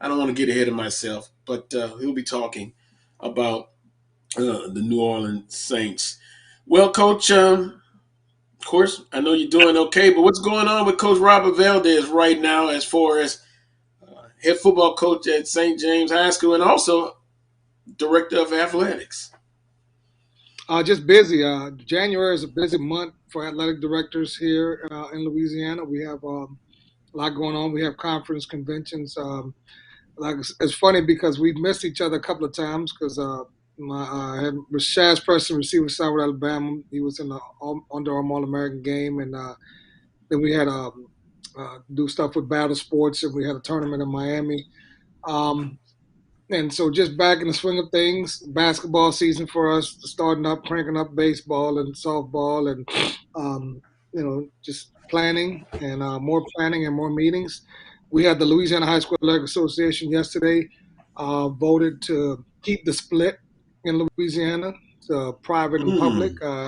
I don't want to get ahead of myself, but he'll be talking about the New Orleans Saints. Well, Coach, of course, I know you're doing okay, but what's going on with Coach Robert Valdez right now as far as head football coach at St. James High School and also director of athletics? Just busy. January is a busy month for athletic directors here in Louisiana. We have a lot going on. We have conference conventions. Like it's funny because we've missed each other a couple of times because my I had Rashaz Preston receiver signed with Alabama. He was in the Under Armour All American game, and then we had do stuff with Battle Sports, and we had a tournament in Miami. Um, and so just back in the swing of things, basketball season for us, starting up, cranking up baseball and softball, and just planning and more meetings. We had the Louisiana High School Athletic Association yesterday voted to keep the split in Louisiana, private and public. Hmm.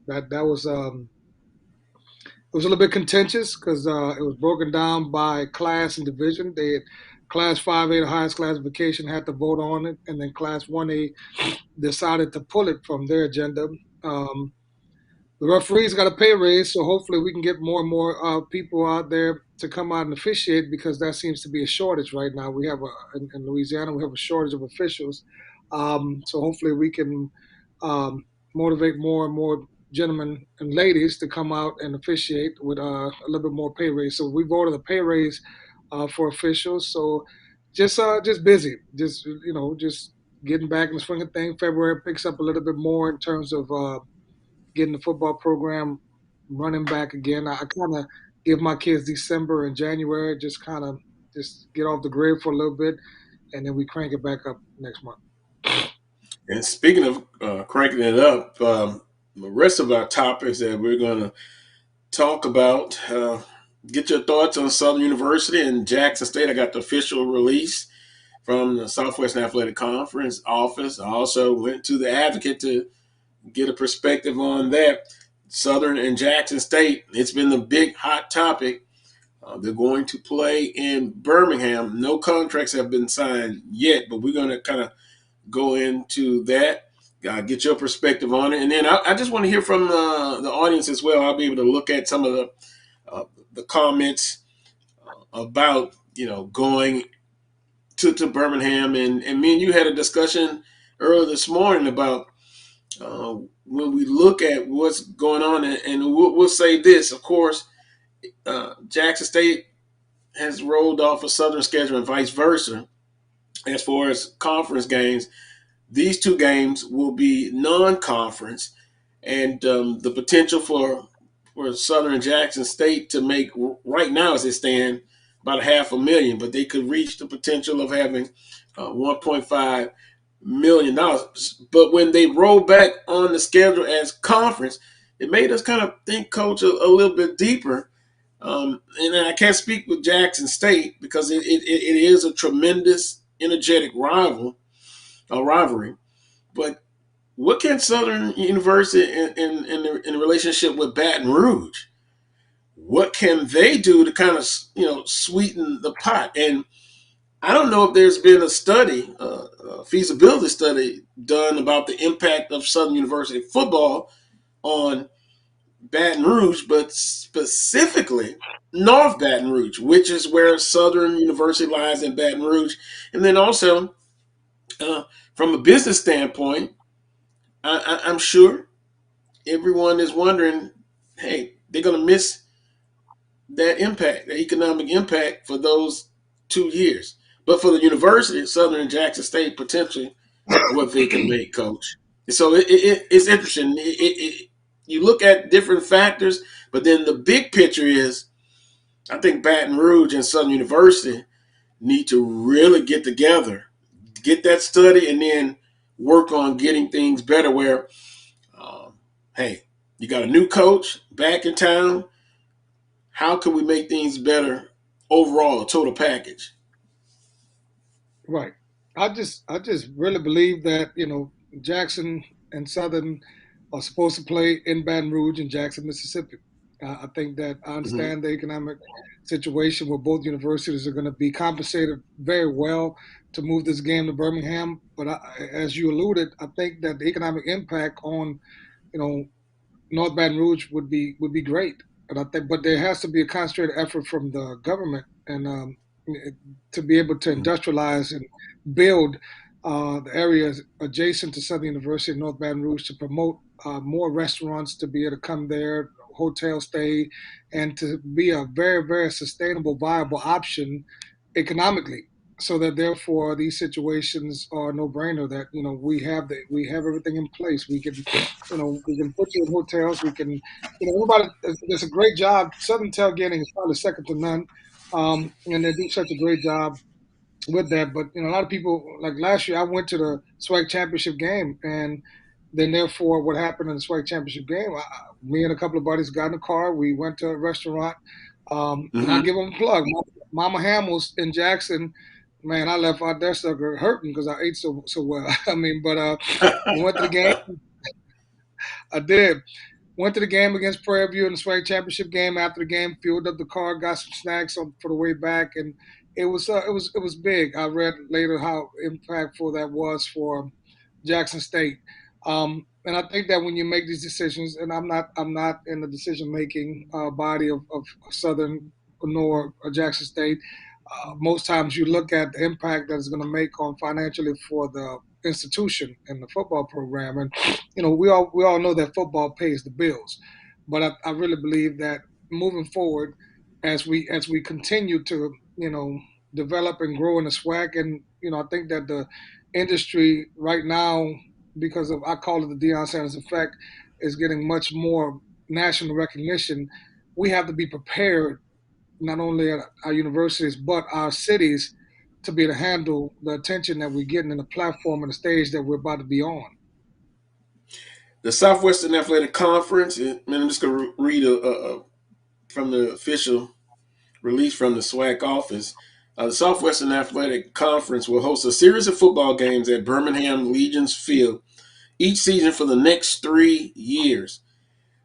That was it was a little bit contentious because it was broken down by class and division. They had class 5A, the highest classification, had to vote on it, and then class 1A decided to pull it from their agenda. Um, the referees got a pay raise, so hopefully we can get more and more people out there to come out and officiate because that seems to be a shortage right now. We have in Louisiana we have a shortage of officials, so hopefully we can motivate more and more gentlemen and ladies to come out and officiate with a little bit more pay raise. So we voted a pay raise for officials. So just busy, just getting back in the swing of things. February picks up a little bit more in terms of getting the football program running back again. I kind of give my kids December and January, just get off the grid for a little bit, and then we crank it back up next month. And speaking of cranking it up, the rest of our topics that we're going to talk about, get your thoughts on Southern University and Jackson State. I got the official release from the Southwestern Athletic Conference office. I also went to the Advocate to get a perspective on that. Southern and Jackson State, it's been the big hot topic. They're going to play in Birmingham. No contracts have been signed yet, but we're going to kind of go into that, get your perspective on it. And then I just want to hear from the audience as well. I'll be able to look at some of the comments about, going to Birmingham. And me and you had a discussion earlier this morning about when we look at what's going on, and we'll say this, of course, Jackson State has rolled off a Southern schedule and vice versa. As far as conference games, these two games will be non-conference, and the potential for Southern and Jackson State to make right now as they stand about $500,000, but they could reach the potential of having $1.5 million. But when they roll back on the schedule as conference, it made us kind of think, Coach, a little bit deeper. And I can't speak with Jackson State because it is a tremendous, energetic rivalry. But what can Southern University in relationship with Baton Rouge? What can they do to kind of sweeten the pot? And I don't know if there's been a study, a feasibility study done about the impact of Southern University football on Baton Rouge, but specifically North Baton Rouge, which is where Southern University lies in Baton Rouge. And then also, uh, from a business standpoint, I'm sure everyone is wondering, hey, they're going to miss that impact, the economic impact for those 2 years. But for the university, Southern and Jackson State, potentially what they can make, Coach. So it's interesting. You look at different factors, but then the big picture is I think Baton Rouge and Southern University need to really get together, get that study, and then work on getting things better. Where, um, hey, you got a new coach back in town. How can we make things better overall, a total package? Right. I just really believe that Jackson and Southern are supposed to play in Baton Rouge and Jackson, Mississippi. I think that I Hmm. understand the economic situation where both universities are going to be compensated very well to move this game to Birmingham. But as you alluded, I think that the economic impact on you know North Baton Rouge would be great. And I think, but there has to be a concentrated effort from the government and to be able to industrialize and build the areas adjacent to Southern University and North Baton Rouge to promote more restaurants to be able to come there, hotel stay, and to be a very, very sustainable, viable option economically. So that therefore these situations are no brainer. That we have everything in place. We can put you in hotels. We can, everybody does a great job. Southern tailgating is probably second to none, and they do such a great job with that. But a lot of people, like last year, I went to the SWAC championship game, and then therefore, what happened in the SWAC championship game? Me and a couple of buddies got in the car. We went to a restaurant, and I Hmm. give them a plug. Mama Hamels in Jackson. Man, I left out there sucker hurting because I ate so well. I mean, but we went to the game. I did. Went to the game against Prairie View in the swag championship game. After the game, fueled up the car, got some snacks for the way back, and it was big. I read later how impactful that was for Jackson State. And I think that when you make these decisions, and I'm not in the decision making body of Southern nor Jackson State. Most times you look at the impact that it's going to make on financially for the institution and the football program, and we all know that football pays the bills, but I really believe that moving forward, as we continue to develop and grow in the SWAC, and I think that the industry right now, because of I call it the Deion Sanders effect, is getting much more national recognition. We have to be prepared not only at our universities but our cities to be able to handle the attention that we're getting in the platform and the stage that we're about to be on. The Southwestern Athletic Conference. I'm just going to read from the official release from the SWAC office. The Southwestern Athletic Conference will host a series of football games at Birmingham Legion's Field each season for the next 3 years.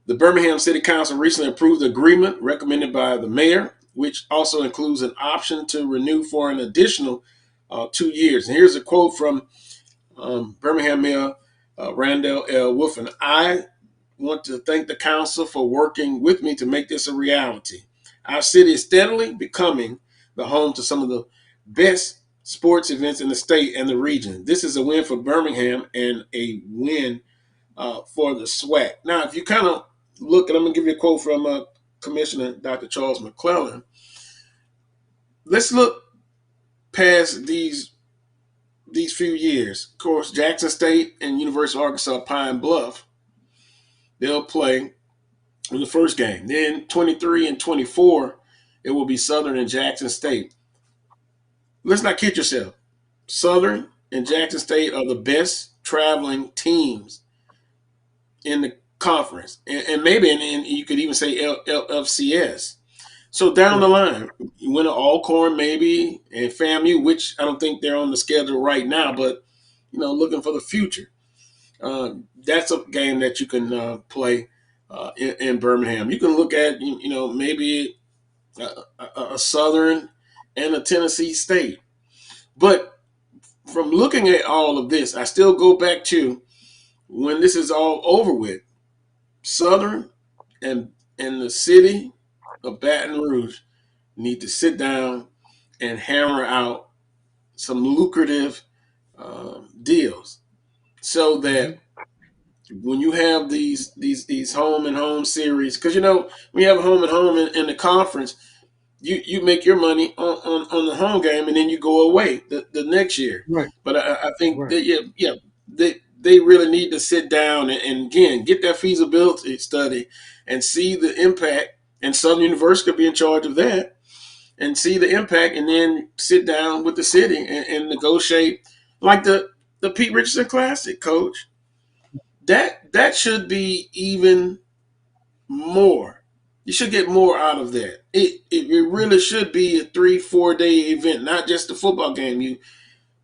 The Birmingham City Council recently approved the agreement recommended by the mayor, which also includes an option to renew for an additional 2 years. And here's a quote from Birmingham Mayor Randall L. Wolfen. I want to thank the council for working with me to make this a reality. Our city is steadily becoming the home to some of the best sports events in the state and the region. This is a win for Birmingham and a win for the SWAC. Now, if you kind of look, and I'm going to give you a quote from Commissioner Dr. Charles McClellan. Let's look past these few years. Of course, Jackson State and University of Arkansas Pine Bluff, they'll play in the first game. Then 23 and 24, it will be Southern and Jackson State. Let's not kid yourself. Southern and Jackson State are the best traveling teams in the conference, and maybe you could even say FCS. So down the Right. line, you win an Alcorn maybe and FAMU, which I don't think they're on the schedule right now, but looking for the future. That's a game that you can play in Birmingham. You can look at maybe a Southern and a Tennessee State. But from looking at all of this, I still go back to when this is all over with. Southern and the city of Baton Rouge need to sit down and hammer out some lucrative deals so Hmm. that when you have these home and home series, because when you have a home and home in the conference, you make your money on the home game and then you go away the next year. Right. But I think Right. that yeah they really need to sit down and again get that feasibility study and see the impact. And Southern University could be in charge of that and see the impact, and then sit down with the city and negotiate like the Pete Richardson Classic, Coach. That should be even more. You should get more out of that. It really should be a 3-4 day event, not just a football game.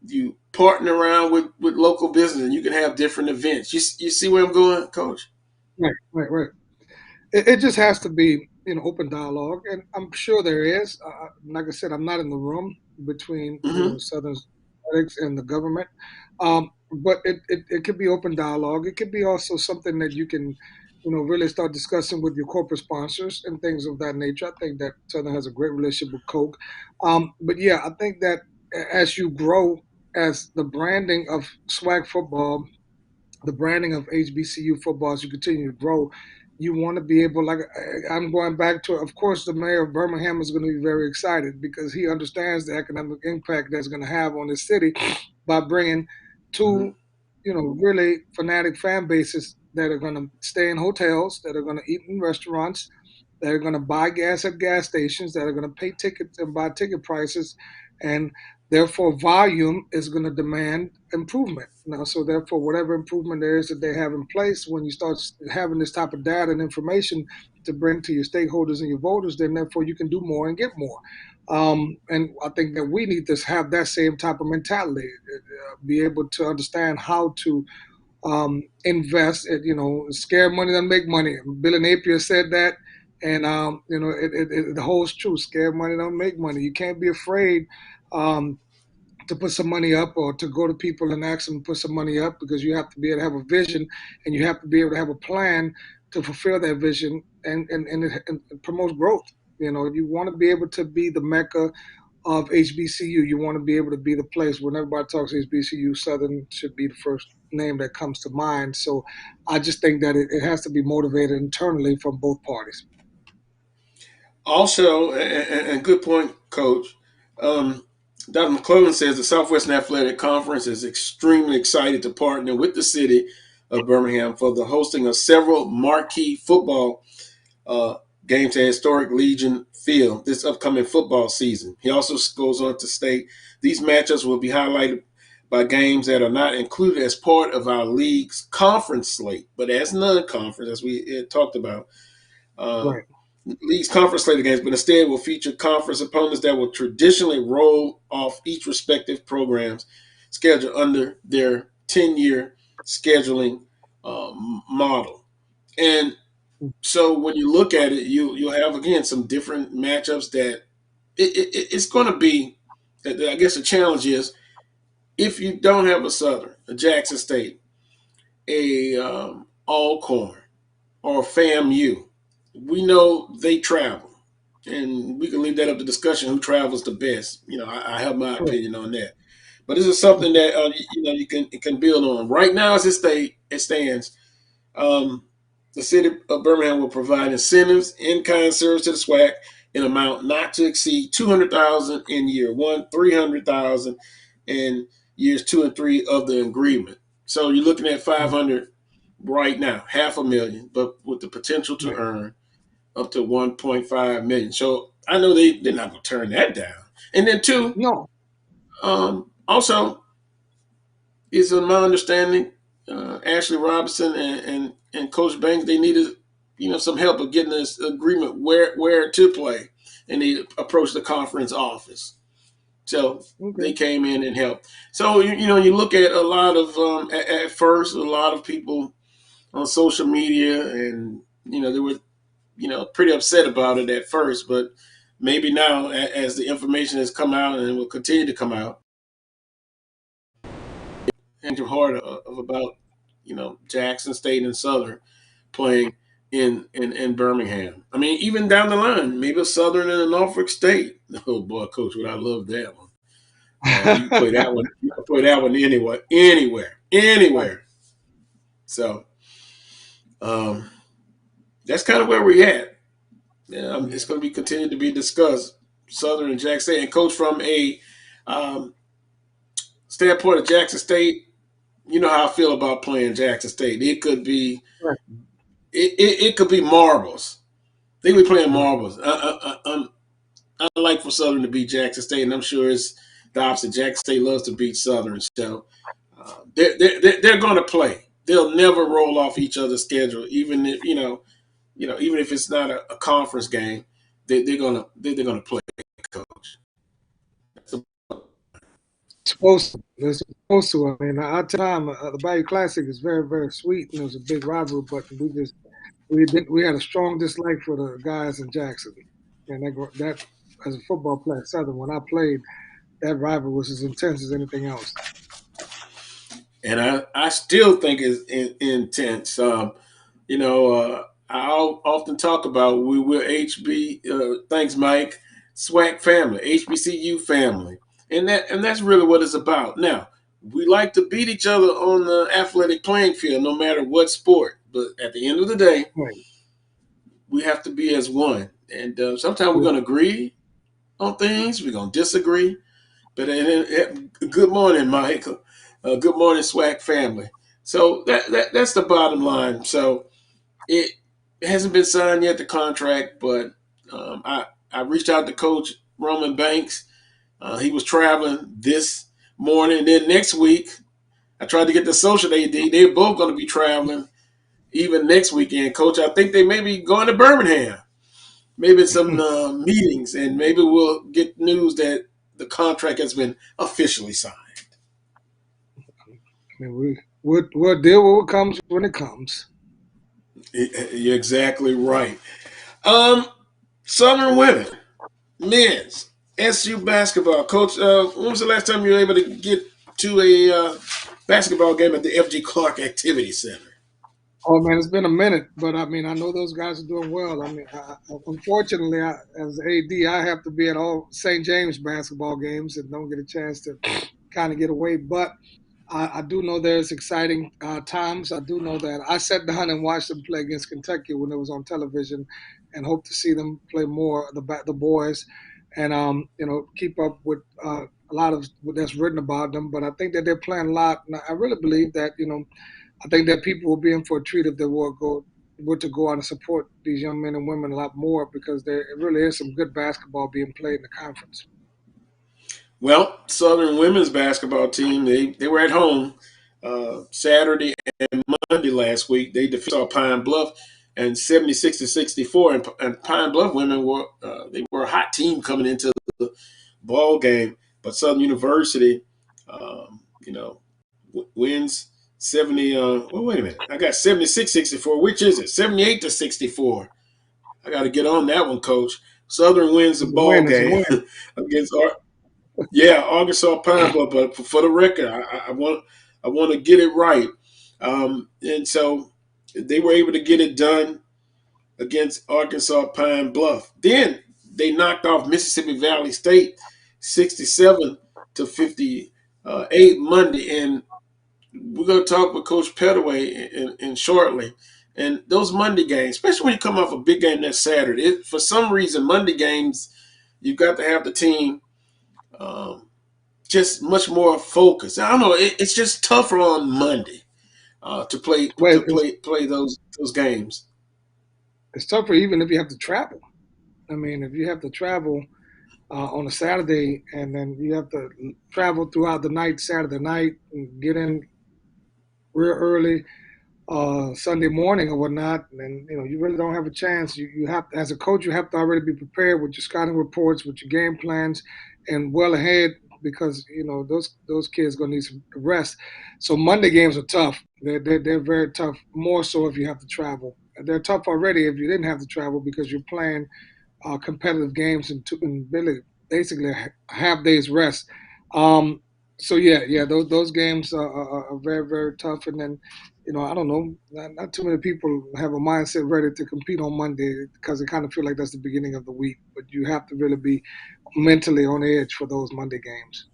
You partner around with local business, and you can have different events. You see where I'm going, Coach? Right. Right. Right. it just has to be, open dialogue, and I'm sure there is. Like I said, I'm not in the room between Hmm. Southern athletics and the government, but it could be open dialogue. It could be also something that you can, really start discussing with your corporate sponsors and things of that nature. I think that Southern has a great relationship with Coke, but yeah, I think that as you grow, as the branding of swag football, the branding of HBCU football, as you continue to grow, you want to be able, like I'm going back to, of course, the mayor of Birmingham is going to be very excited because he understands the economic impact that's going to have on the city by bringing two, Hmm. really fanatic fan bases that are going to stay in hotels, that are going to eat in restaurants, that are going to buy gas at gas stations, that are going to pay tickets and buy ticket prices, and therefore volume is going to demand improvement. Now, so therefore, whatever improvement there is that they have in place, when you start having this type of data and information to bring to your stakeholders and your voters, then therefore you can do more and get more. And I think that we need to have that same type of mentality, be able to understand how to invest. Scare money doesn't make money. Billy Napier said that, and it holds true. Scare money don't make money. You can't be afraid um, to put some money up or to go to people and ask them to put some money up, because you have to be able to have a vision and you have to be able to have a plan to fulfill that vision, and it promotes growth. You want to be able to be the mecca of HBCU. You want to be able to be the place when everybody talks HBCU, Southern should be the first name that comes to mind. So I just think that it has to be motivated internally from both parties. Also, and good point, Coach. Um, Dr. McClellan says the Southwestern Athletic Conference is extremely excited to partner with the city of Birmingham for the hosting of several marquee football uh, games at Historic Legion Field this upcoming football season. He also goes on to state these matchups will be highlighted by games that are not included as part of our league's conference slate, but as non-conference, as we had talked about. Um, Right. League's conference slate of games, but instead will feature conference opponents that will traditionally roll off each respective program's schedule under their 10-year scheduling model. And so when you look at it, you'll have again some different matchups that it's going to be. I guess the challenge is if you don't have a Southern, a Jackson State, a Alcorn, or FAMU, we know they travel, and we can leave that up to discussion who travels the best. I have my Right. opinion on that, but this is something that you can build on. Right now, as it stands, um, the city of Birmingham will provide incentives, in-kind service to the SWAC in amount not to exceed 200,000 in year one, 300,000 in years 2 and 3 of the agreement. So you're looking at 500 right now, half a million, but with the potential to Right. earn up to 1.5 million. So I know they're not going to turn that down. And then two, No. also is in my understanding, Ashley Robinson and Coach Banks, they needed some help of getting this agreement where to play, and they approached the conference office. So Okay. they came in and helped. So you look at a lot of at first a lot of people on social media, and they were pretty upset about it at first, but maybe now as the information has come out and will continue to come out, and your heart of about Jackson State and Southern playing in Birmingham. I mean, even down the line, maybe a Southern and a Norfolk State. Oh boy, Coach, would I love that one. You can play that one. You can play that one anywhere, anywhere, Right. anywhere. So um, that's kind of where we're at. Yeah, Yeah. it's going to be continued to be discussed. Southern and Jackson State, and Coach, from a um, standpoint of Jackson State, you know how I feel about playing Jackson State. Right. It could be marbles. They be playing Right. marbles. I like for Southern to beat Jackson State, and I'm sure it's the opposite. Jackson State loves to beat Southern, so they're going to play. They'll never roll off each other's schedule, even if even if it's not a conference game. They're gonna play, Coach. So, Supposed to. They're supposed to. I mean, our time, the Bayou Classic is very, very sweet, and it was a big rivalry, but we just we had a strong dislike for the guys in Jackson, and that as a football player at Southern, when I played, that rivalry was as intense as anything else. And I still think it's intense. Often talk about we're HB. Thanks, Mike. SWAC family, HBCU family, and that's really what it's about. Now we like to beat each other on the athletic playing field, no matter what sport. But at the end of the day, Right. we have to be as one. And sometimes we're Yeah. going to agree on things, we're going to disagree. But good morning, Mike. Good morning, SWAC family. So that's the bottom line. So it hasn't been signed yet, the contract, but I reached out to Coach Roman Banks. He was traveling this morning. And then next week, I tried to get the social AD. They're both going to be traveling even next weekend, Coach. I think they may be going to Birmingham. Maybe some meetings, and maybe we'll get news that the contract has been officially signed. I mean, we'll deal with what comes when it comes. You're exactly right. Um, Southern women, men's SU basketball. Coach, when was the last time you were able to get to a basketball game at the FG Clark Activity Center? Oh man, it's been a minute, but I mean, I know those guys are doing well. I mean, unfortunately, as AD, I have to be at all St. James basketball games and don't get a chance to kind of get away. But I do know there's exciting times. I do know that I sat down and watched them play against Kentucky when it was on television, and hope to see them play more the boys, and keep up with a lot of what that's written about them. But I think that they're playing a lot, and I really believe that I think that people will be in for a treat if they were to go out and support these young men and women a lot more because there really is some good basketball being played in the conference. Well, Southern women's basketball team, they were at home Saturday and Monday last week. They defeated Pine Bluff and 76-64. And Pine Bluff women were a hot team coming into the ball game, but Southern University, wins 70. Well, wait a minute. I got 76-64. Which is it? 78-64. I got to get on that one, Coach. Southern wins the It's a ball win. It's a game win. against Arkansas Pine Bluff. But for the record, I want to get it right. And so they were able to get it done against Arkansas Pine Bluff. Then they knocked off Mississippi Valley State 67-58 Monday. And we're going to talk with Coach Pettaway in shortly. And those Monday games, especially when you come off a big game that Saturday, for some reason, Monday games, you've got to have the team um, just much more focused. I don't know. It's just tougher on Monday to play Well, play those games. it's tougher even if you have to travel. I mean, if you have to travel on a Saturday and then you have to travel throughout the night, Saturday night, and get in real early Sunday morning or whatnot, and you really don't have a chance. You have as a coach, you have to already be prepared with your scouting reports, with your game plans, and well ahead because those kids gonna need some rest. So Monday games are tough. They're very tough. More so if you have to travel. They're tough already if you didn't have to travel because you're playing competitive games and really basically a half day's rest. Um, so yeah, those games are very very tough. And then I don't know, not too many people have a mindset ready to compete on Monday because they kind of feel like that's the beginning of the week. But you have to really be mentally on edge for those Monday games.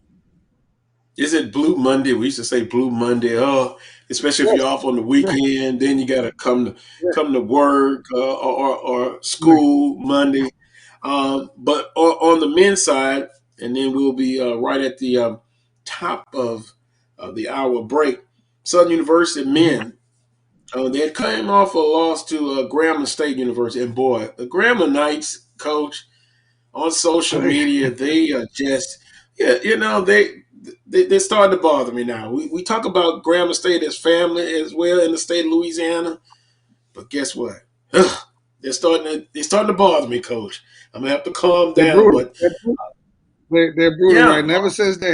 Is it Blue Monday? We used to say Blue Monday. Oh, especially if Yes, you're off on the right, weekend, then you got to right, come to work or right. school Monday. But on the men's side, and then we'll be right at the top of the hour break. Southern University Mm-hmm. men, they had came off a loss to Grambling State University, and boy, the Grambling Knights coach on social media, they are just, yeah, they're starting to bother me now. We talk about Grambling State as family as well in the state of Louisiana, but guess what? Ugh, they're starting to bother me, Coach. I'm gonna have to calm They're down, brutal. but They're brutal, right? yeah, And ever since they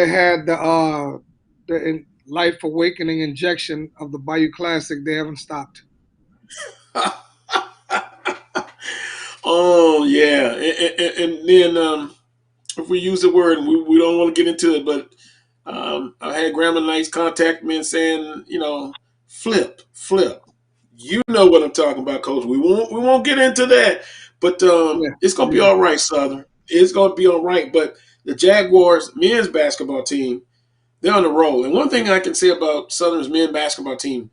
had the life awakening injection of the Bayou Classic, they haven't stopped. Oh yeah, and then if we use the word, and we don't want to get into it, but I had Grandma Nice contact me and saying, flip, flip. You know what I'm talking about, Coach. We won't get into that, but Yeah, it's gonna be yeah, all right, Southern. It's gonna be all right. But the Jaguars men's basketball team, they're on the roll. And one thing I can say about Southern's men's basketball team,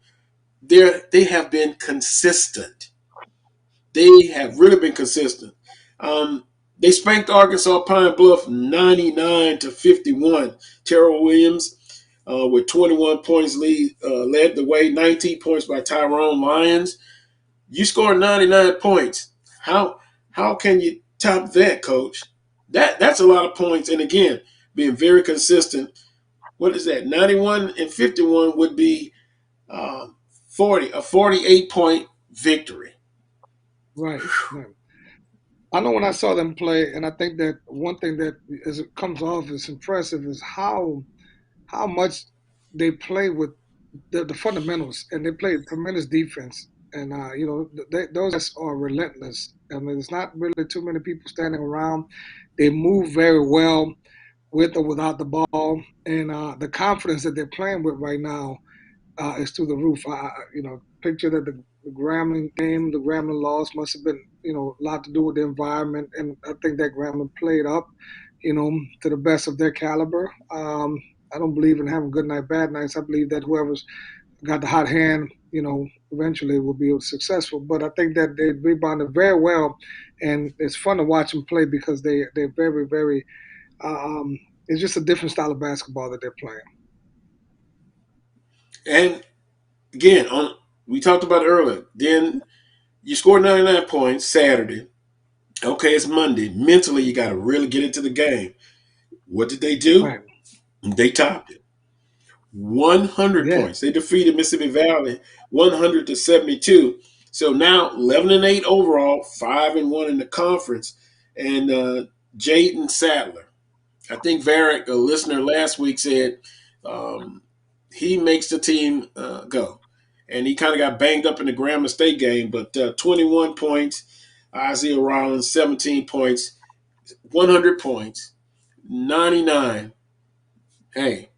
they have been consistent. They have really been consistent. Um, they spanked Arkansas Pine Bluff 99-51. Terrell Williams with 21 points led the way. 19 points by Tyrone Lyons. You scored 99 points. How can you top that, Coach? That's a lot of points. And again, being very consistent. What is that? 91-51 would be 48-point victory. right, right. I know when I saw them play, and I think that one thing that as it comes off as impressive is how much they play with the fundamentals, and they play tremendous defense. And those guys are relentless. I mean, it's not really too many people standing around. They move very well with or without the ball, and the confidence that they're playing with right now is through the roof. Picture that the Grambling game, the Grambling loss must have been, a lot to do with the environment, and I think that Grambling played up, to the best of their caliber. I don't believe in having good night, bad nights. I believe that whoever's got the hot hand, eventually will be successful. But I think that they rebounded very well, and it's fun to watch them play because they're very, very. It's just a different style of basketball that they're playing. And again, we talked about it earlier. Then you scored 99 points Saturday. Okay, it's Monday. Mentally, you got to really get into the game. What did they do? Right. They topped it. 100 Yeah. points. They defeated Mississippi Valley 100-72. So now 11-8 overall, 5-1 in the conference. And Jaden Sadler, I think Varick, a listener last week, said um, he makes the team go. And he kind of got banged up in the Grambling State game, but 21 points, Isaiah Rollins, 17 points, 100 points, 99. Hey,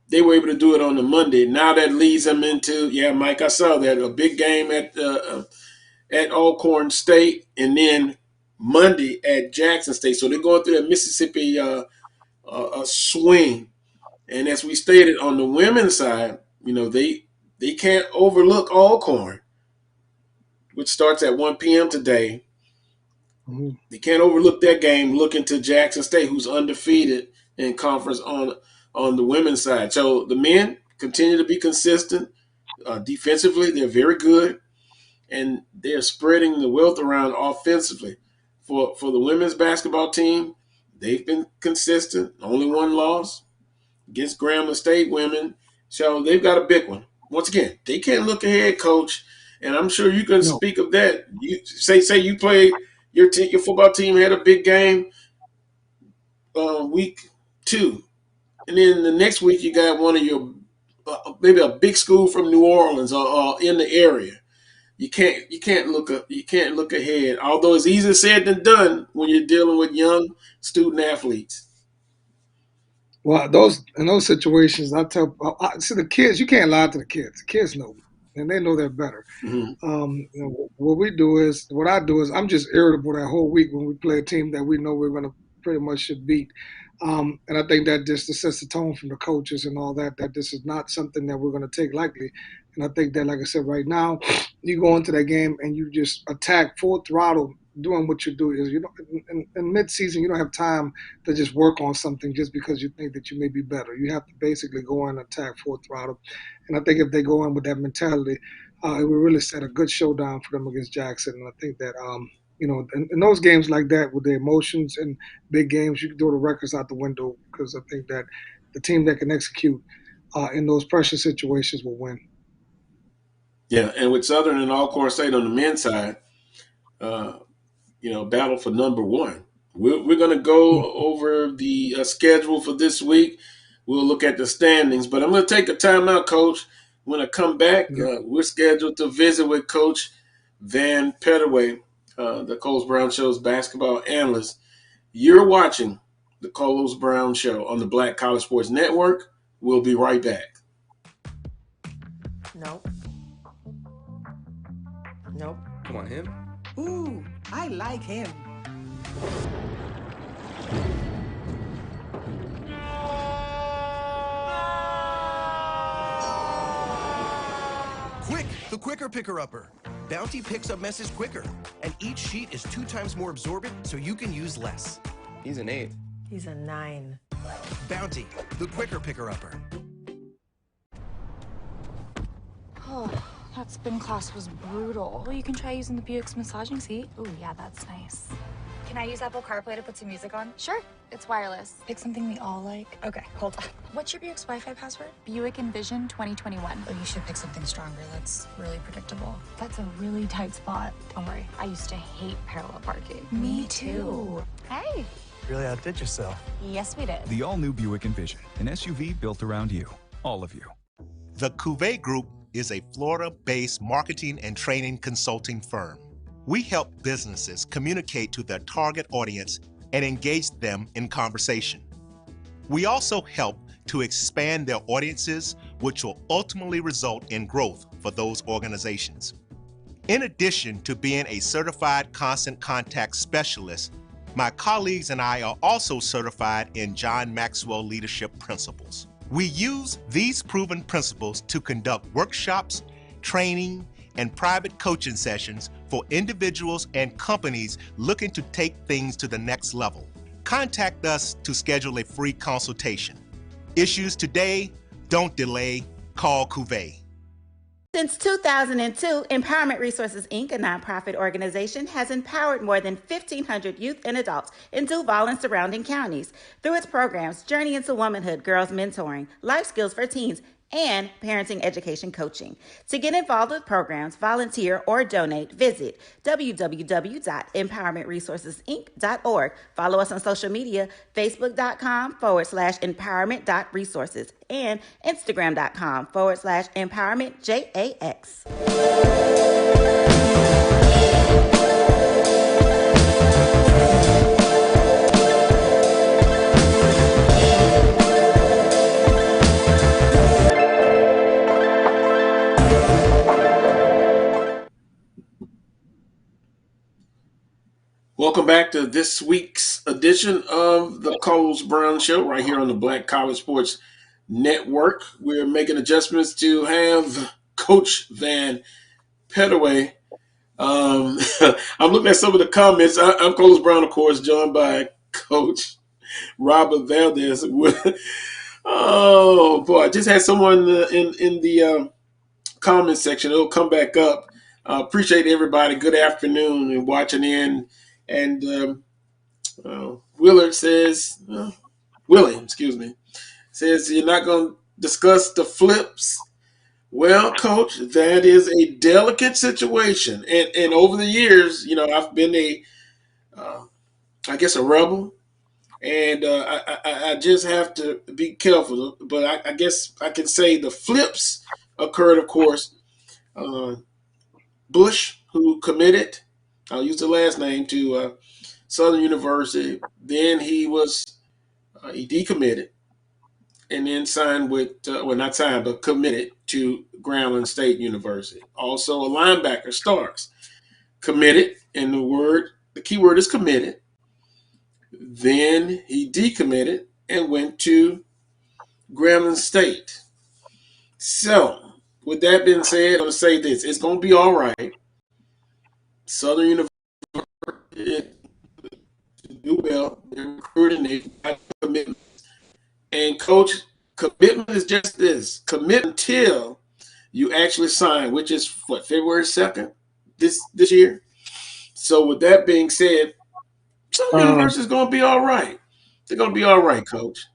they were able to do it on the Monday. Now that leads them into, yeah, Mike, I saw that, a big game at Alcorn State, and then Monday at Jackson State. So they're going through that Mississippi swing. And as we stated on the women's side, they can't overlook Alcorn, which starts at 1 p.m. today. Mhm. They can't overlook that game. Looking to Jackson State, who's undefeated in conference on the women's side. So the men continue to be consistent. Defensively, they're very good, and they're spreading the wealth around offensively. For the women's basketball team, they've been consistent. Only one loss against Grambling State women. So they've got a big one. Once again, they can't look ahead, coach. And I'm sure you can No. speak of that. You say you played your football team had a big game week 2, and then the next week you got one of your maybe a big school from New Orleans or in the area. You can't look ahead. Although it's easier said than done when you're dealing with young student athletes. Well, in those situations, see the kids. You can't lie to the kids. The kids know, and they know they're better. Mm-hmm. What I do is, I'm just irritable that whole week when we play a team that we know we're going to pretty much should beat. And I think that just sets the tone from the coaches and all that. That this is not something that we're going to take lightly. And I think that, like I said, right now, you go into that game and you just attack full throttle, doing what you do. Is you don't in mid-season you don't have time to just work on something just because you think that you may be better. You have to basically go in and attack full throttle. And I think if they go in with that mentality, it would really set a good showdown for them against Jackson. And I think that in those games like that with the emotions and big games, you can throw the records out the window because I think that the team that can execute in those pressure situations will win. Yeah, and with Southern and Alcorn State on the men's side, uh, battle for number one. We're going to go over the schedule for this week. We'll look at the standings, but I'm going to take a timeout, Coach. When I come back, we're scheduled to visit with Coach Van Pettaway, the Coles Brown Show's basketball analyst. You're watching the Coles Brown Show on the Black College Sports Network. We'll be right back. Nope. Nope. Come on, him. Ooh, I like him. Quick, the quicker picker-upper. Bounty picks up messes quicker, and each sheet is 2 times more absorbent, so you can use less. He's an 8. He's a 9. Bounty, the quicker picker-upper. Oh, that spin class was brutal. Well, you can try using the Buick's massaging seat. Ooh, yeah, that's nice. Can I use Apple CarPlay to put some music on? Sure, it's wireless. Pick something we all like. Okay, hold on. What's your Buick's Wi-Fi password? Buick Envision 2021. Oh, you should pick something stronger. That's really predictable. That's a really tight spot. Don't worry, I used to hate parallel parking. Me too. Hey. Really outdid yourself. Yes, we did. The all-new Buick Envision, an SUV built around you, all of you. The Cuvée Group is a Florida-based marketing and training consulting firm. We help businesses communicate to their target audience and engage them in conversation. We also help to expand their audiences, which will ultimately result in growth for those organizations. In addition to being a certified constant contact specialist, my colleagues and I are also certified in John Maxwell Leadership Principles. We use these proven principles to conduct workshops, training, and private coaching sessions for individuals and companies looking to take things to the next level. Contact us to schedule a free consultation. Issues today, don't delay, call Cuvée. Since 2002, Empowerment Resources, Inc., a nonprofit organization, has empowered more than 1,500 youth and adults in Duval and surrounding counties. Through its programs, Journey into Womanhood, Girls Mentoring, Life Skills for Teens, and Parenting Education Coaching. To get involved with programs, volunteer, or donate, visit www.empowermentresourcesinc.org. Follow us on social media, facebook.com/empowerment.resources and instagram.com/empowermentjax. Welcome back to this week's edition of the Coles Brown Show right here on the Black College Sports Network. We're making adjustments to have Coach Van Pettaway. I'm looking at some of the comments. I'm Coles Brown, of course, joined by Coach Robert Valdez. Oh, boy. I just had someone in the comment section. It'll come back up. Appreciate everybody. Good afternoon and watching in. And Willard says, Willie, says you're not going to discuss the flips. Well, Coach, that is a delicate situation. And over the years, I've been a rebel. And I just have to be careful. But I guess I can say the flips occurred, of course. Bush, who committed, I'll use the last name, to Southern University. Then he decommitted and then signed with, not signed, but committed to Grambling State University. Also a linebacker, Starks, committed, and the key word is committed. Then he decommitted and went to Grambling State. So, with that being said, I'm going to say this. It's going to be all right. Southern University do well. They're recruiting. They've got commitment. And, Coach, commitment is just this. Commit until you actually sign, which is, February 2nd this year? So, with that being said, Southern University is going to be all right. They're going to be all right, Coach.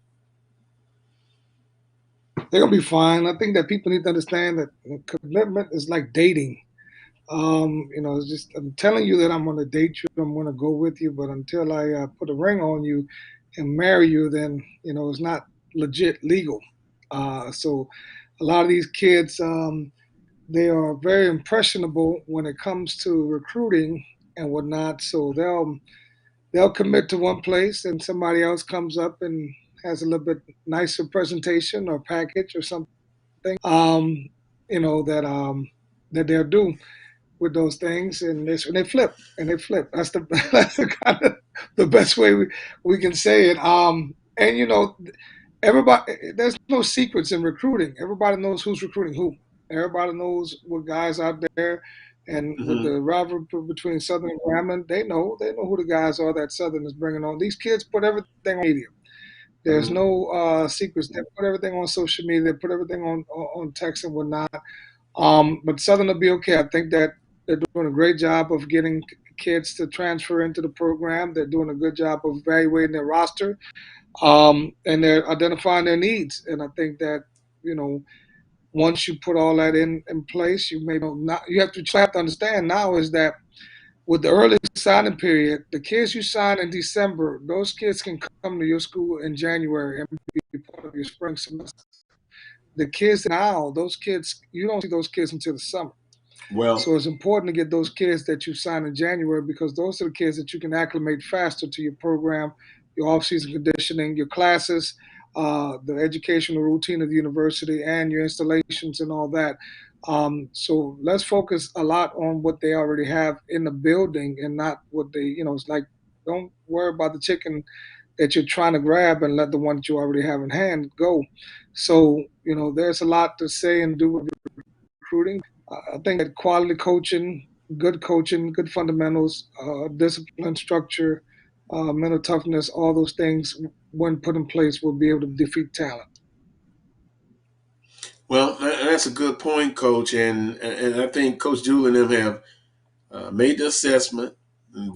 They're going to be fine. I think that people need to understand that commitment is like dating. It's just, I'm telling you that I'm going to date you, I'm going to go with you, but until I put a ring on you and marry you, then, it's not legit legal. So a lot of these kids, they are very impressionable when it comes to recruiting and whatnot. So they'll commit to one place, and somebody else comes up and has a little bit nicer presentation or package or something, um, that that they'll do with those things, and they flip and they flip. That's the that's the kind of the best way we can say it. And everybody, there's no secrets in recruiting. Everybody knows who's recruiting who. Everybody knows what guys out there, and with Mm-hmm. the rivalry between Southern and Grambling, they know who the guys are that Southern is bringing on. These kids put everything on media. There's Mm-hmm. no secrets. They put everything on social media. They put everything on text and whatnot. But Southern will be okay. I think that they're doing a great job of getting kids to transfer into the program. They're doing a good job of evaluating their roster, and they're identifying their needs. And I think that once you put all that in place, you may not. You have to understand now is that with the early signing period, the kids you sign in December, those kids can come to your school in January and be part of your spring semester. The kids now, those kids, you don't see those kids until the summer. Well, So it's important to get those kids that you sign in January because those are the kids that you can acclimate faster to your program, your off-season conditioning, your classes, the educational routine of the university, and your installations and all that. So let's focus a lot on what they already have in the building and not what it's like, don't worry about the chicken that you're trying to grab and let the one that you already have in hand go. So, there's a lot to say and do with recruiting. I think that quality coaching, good fundamentals, discipline, structure, mental toughness, all those things, when put in place, will be able to defeat talent. well, that's a good point, Coach, and I think Coach Julie and them have made the assessment.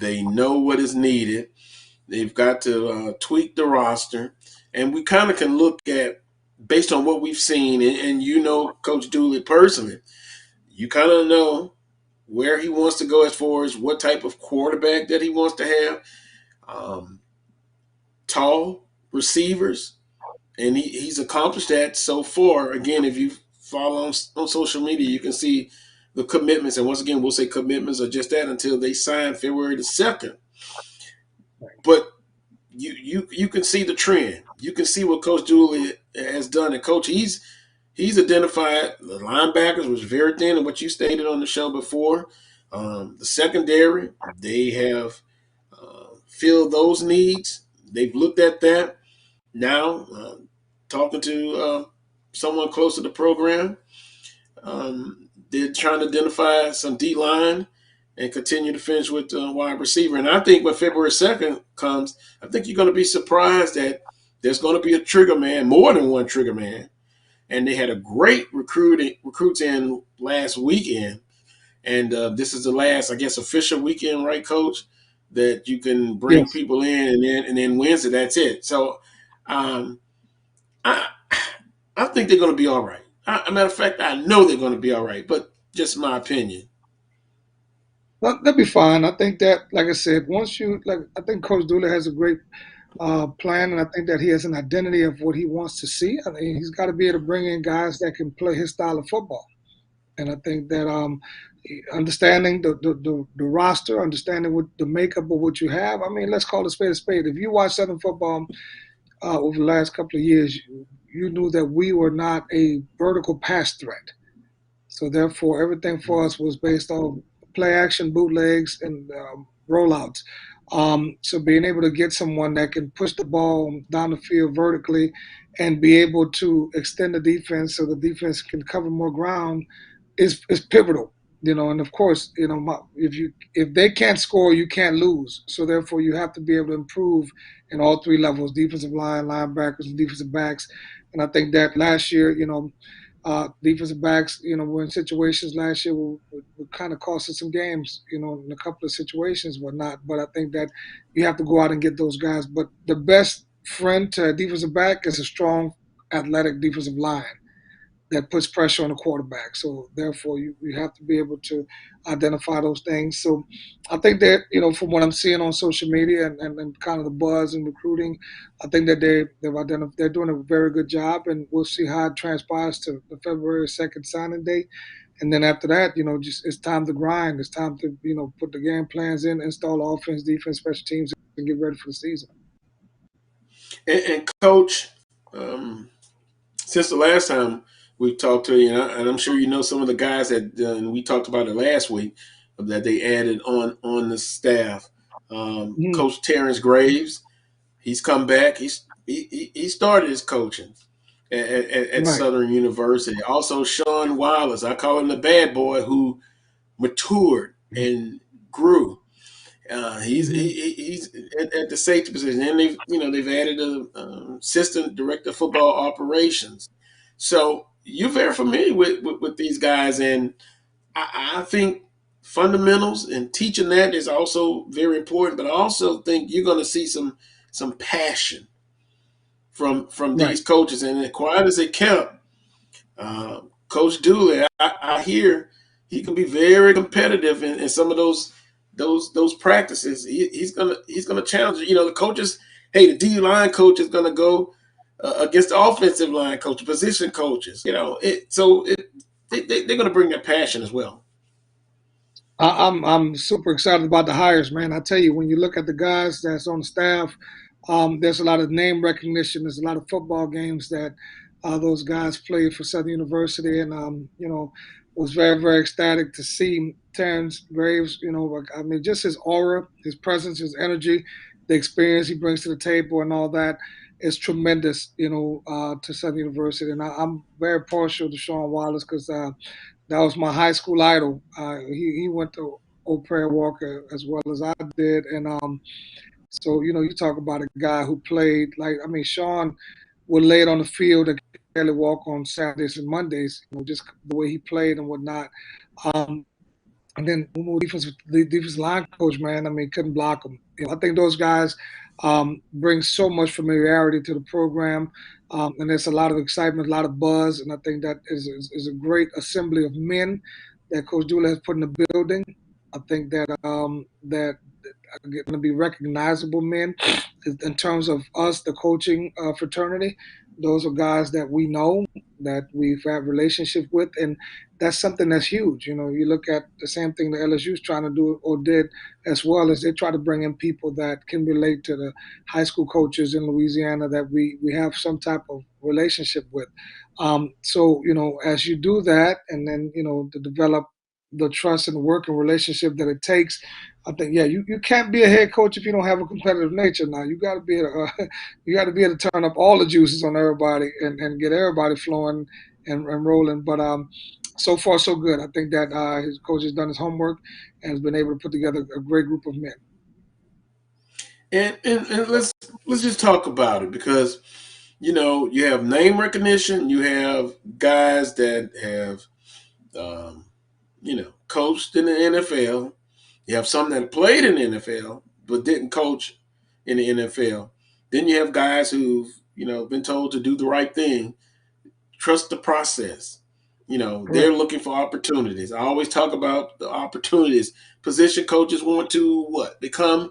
They know what is needed. They've got to tweak the roster, and we kind of can look at based on what we've seen, and Coach Dooley personally, you kind of know where he wants to go as far as what type of quarterback that he wants to have. Um, Tall receivers, and he's accomplished that so far. Again, if you follow on social media, you can see the commitments. And once again, we'll say commitments are just that until they sign February the 2nd. But you can see the trend. You can see what Coach Dooley has done. And Coach, he's identified the linebackers was very thin, and what you stated on the show before. The secondary, they have filled those needs. They've looked at that. Now, talking to someone close to the program, they're trying to identify some D line and continue to finish with wide receiver. And I think when February 2nd comes, I think you're going to be surprised that there's going to be a trigger man, more than one trigger man. And they had a great recruits in last weekend. And this is the last, I guess, official weekend, right, Coach? That you can bring Yes. people in, and then Wednesday, that's it. So um, I I think they're going to be all right. A matter of fact, I know they're going to be all right, but just my opinion. Well, that'd be fine. I think that, like I said, I think Coach Dooley has a great plan, and I think that he has an identity of what he wants to see. I mean, he's got to be able to bring in guys that can play his style of football. And I think that understanding the roster, understanding what the makeup of what you have. I mean, let's call it a spade a spade. If you watch Southern football over the last couple of years, you knew that we were not a vertical pass threat. So therefore, everything for us was based on play action, bootlegs, and rollouts. So being able to get someone that can push the ball down the field vertically and be able to extend the defense so the defense can cover more ground is pivotal. And of course, if they can't score, you can't lose. So therefore, you have to be able to improve in all three levels: defensive line, linebackers, and defensive backs. And I think that last year, defensive backs, were in situations last year were kind of cost us some games, in a couple of situations, whatnot. But I think that you have to go out and get those guys. But the best friend to a defensive back is a strong, athletic defensive line. that puts pressure on the quarterback. So therefore, you have to be able to identify those things. So I think that, from what I'm seeing on social media and kind of the buzz and recruiting, I think that they're doing a very good job, and we'll see how it transpires to the February 2nd signing day. And then after that, just it's time to grind. It's time to, put the game plans in, install offense, defense, special teams, and get ready for the season. And Coach, since the last time we talked to you, and I'm sure you know some of the guys that and we talked about it last week that they added on the staff. Coach Terrence Graves, he's come back. He started his coaching at Right. Southern University. Also, Sean Wallace, I call him the bad boy, who matured and grew. He's at the safety position, and they've added a assistant director of football operations. So you're very familiar with these guys, and I think fundamentals and teaching that is also very important. But I also think you're going to see some passion from these coaches, and as quiet as it kept, Coach Dooley, I hear he can be very competitive in some of those practices. He's gonna challenge. The coaches. Hey, the D line coach is gonna go against the offensive line coach, position coaches. They're gonna bring that passion as well. I'm super excited about the hires, man. I tell you, when you look at the guys that's on the staff, there's a lot of name recognition. There's a lot of football games that those guys played for Southern University, and was very, very ecstatic to see Terrence Graves. Just his aura, his presence, his energy, the experience he brings to the table, and all that is tremendous. To Southern University, and I'm very partial to Sean Wallace because that was my high school idol. He went to Old Prairie Walker as well as I did, and so you talk about a guy who played Sean would lay it on the field and barely walk on Saturdays and Mondays. Just the way he played and whatnot. And then the defensive line coach, man, couldn't block him. I think those guys bring so much familiarity to the program, and there's a lot of excitement, a lot of buzz, and I think that is a great assembly of men that Coach Dooley has put in the building. I think that that are going to be recognizable men in terms of us, the coaching fraternity. Those are guys that we know, that we've had relationship with, and that's something that's huge. You look at the same thing that LSU's trying to do or did as well, as they try to bring in people that can relate to the high school coaches in Louisiana that we have some type of relationship with. So, as you do that, and then, to develop the trust and working relationship that it takes, I think, you can't be a head coach if you don't have a competitive nature. Now you got to be able to turn up all the juices on everybody and get everybody flowing and rolling. But so far so good. I think that his coach has done his homework and has been able to put together a great group of men. And let's just talk about it, because you have name recognition, you have guys that have coached in the NFL. You have some that played in the NFL but didn't coach in the NFL. Then you have guys who've been told to do the right thing, trust the process. They're looking for opportunities. I always talk about the opportunities. Position coaches want to become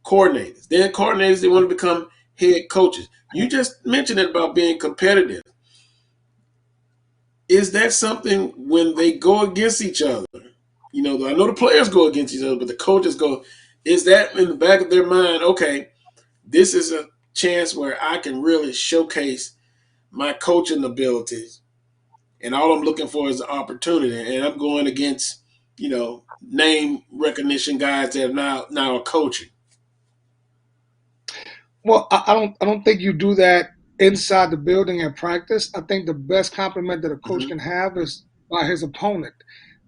coordinators. Then coordinators, they want to become head coaches. You just mentioned it about being competitive. Is that something when they go against each other? I know the players go against each other, but the coaches go, is that in the back of their mind, okay, this is a chance where I can really showcase my coaching abilities, and all I'm looking for is an opportunity, and I'm going against, name recognition guys that now are coaching? Well, I don't think you do that inside the building at practice. I think the best compliment that a coach can have is by his opponent.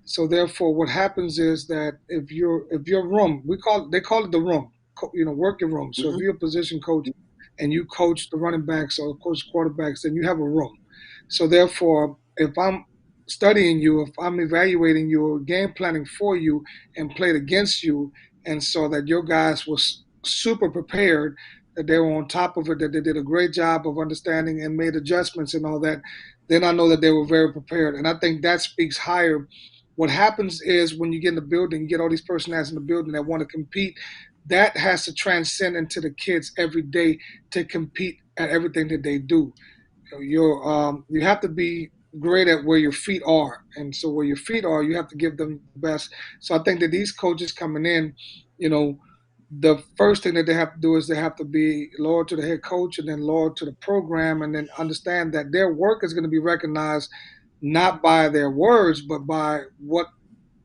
So therefore, what happens is that if your room, they call it the room, working room. So if you're a position coach and you coach the running backs or coach quarterbacks, then you have a room. So therefore, if I'm studying you, if I'm evaluating you, game planning for you, and played against you, and so that your guys was super prepared, that they were on top of it, that they did a great job of understanding and made adjustments and all that, then I know that they were very prepared. And I think that speaks higher. What happens is when you get in the building, you get all these personalities in the building that want to compete. That has to transcend into the kids every day to compete at everything that they do. You have to be great at where your feet are, and so where your feet are, you have to give them the best. So I think that these coaches coming in, you know, the first thing that they have to do is they have to be loyal to the head coach and then loyal to the program, and then understand that their work is going to be recognized not by their words but by what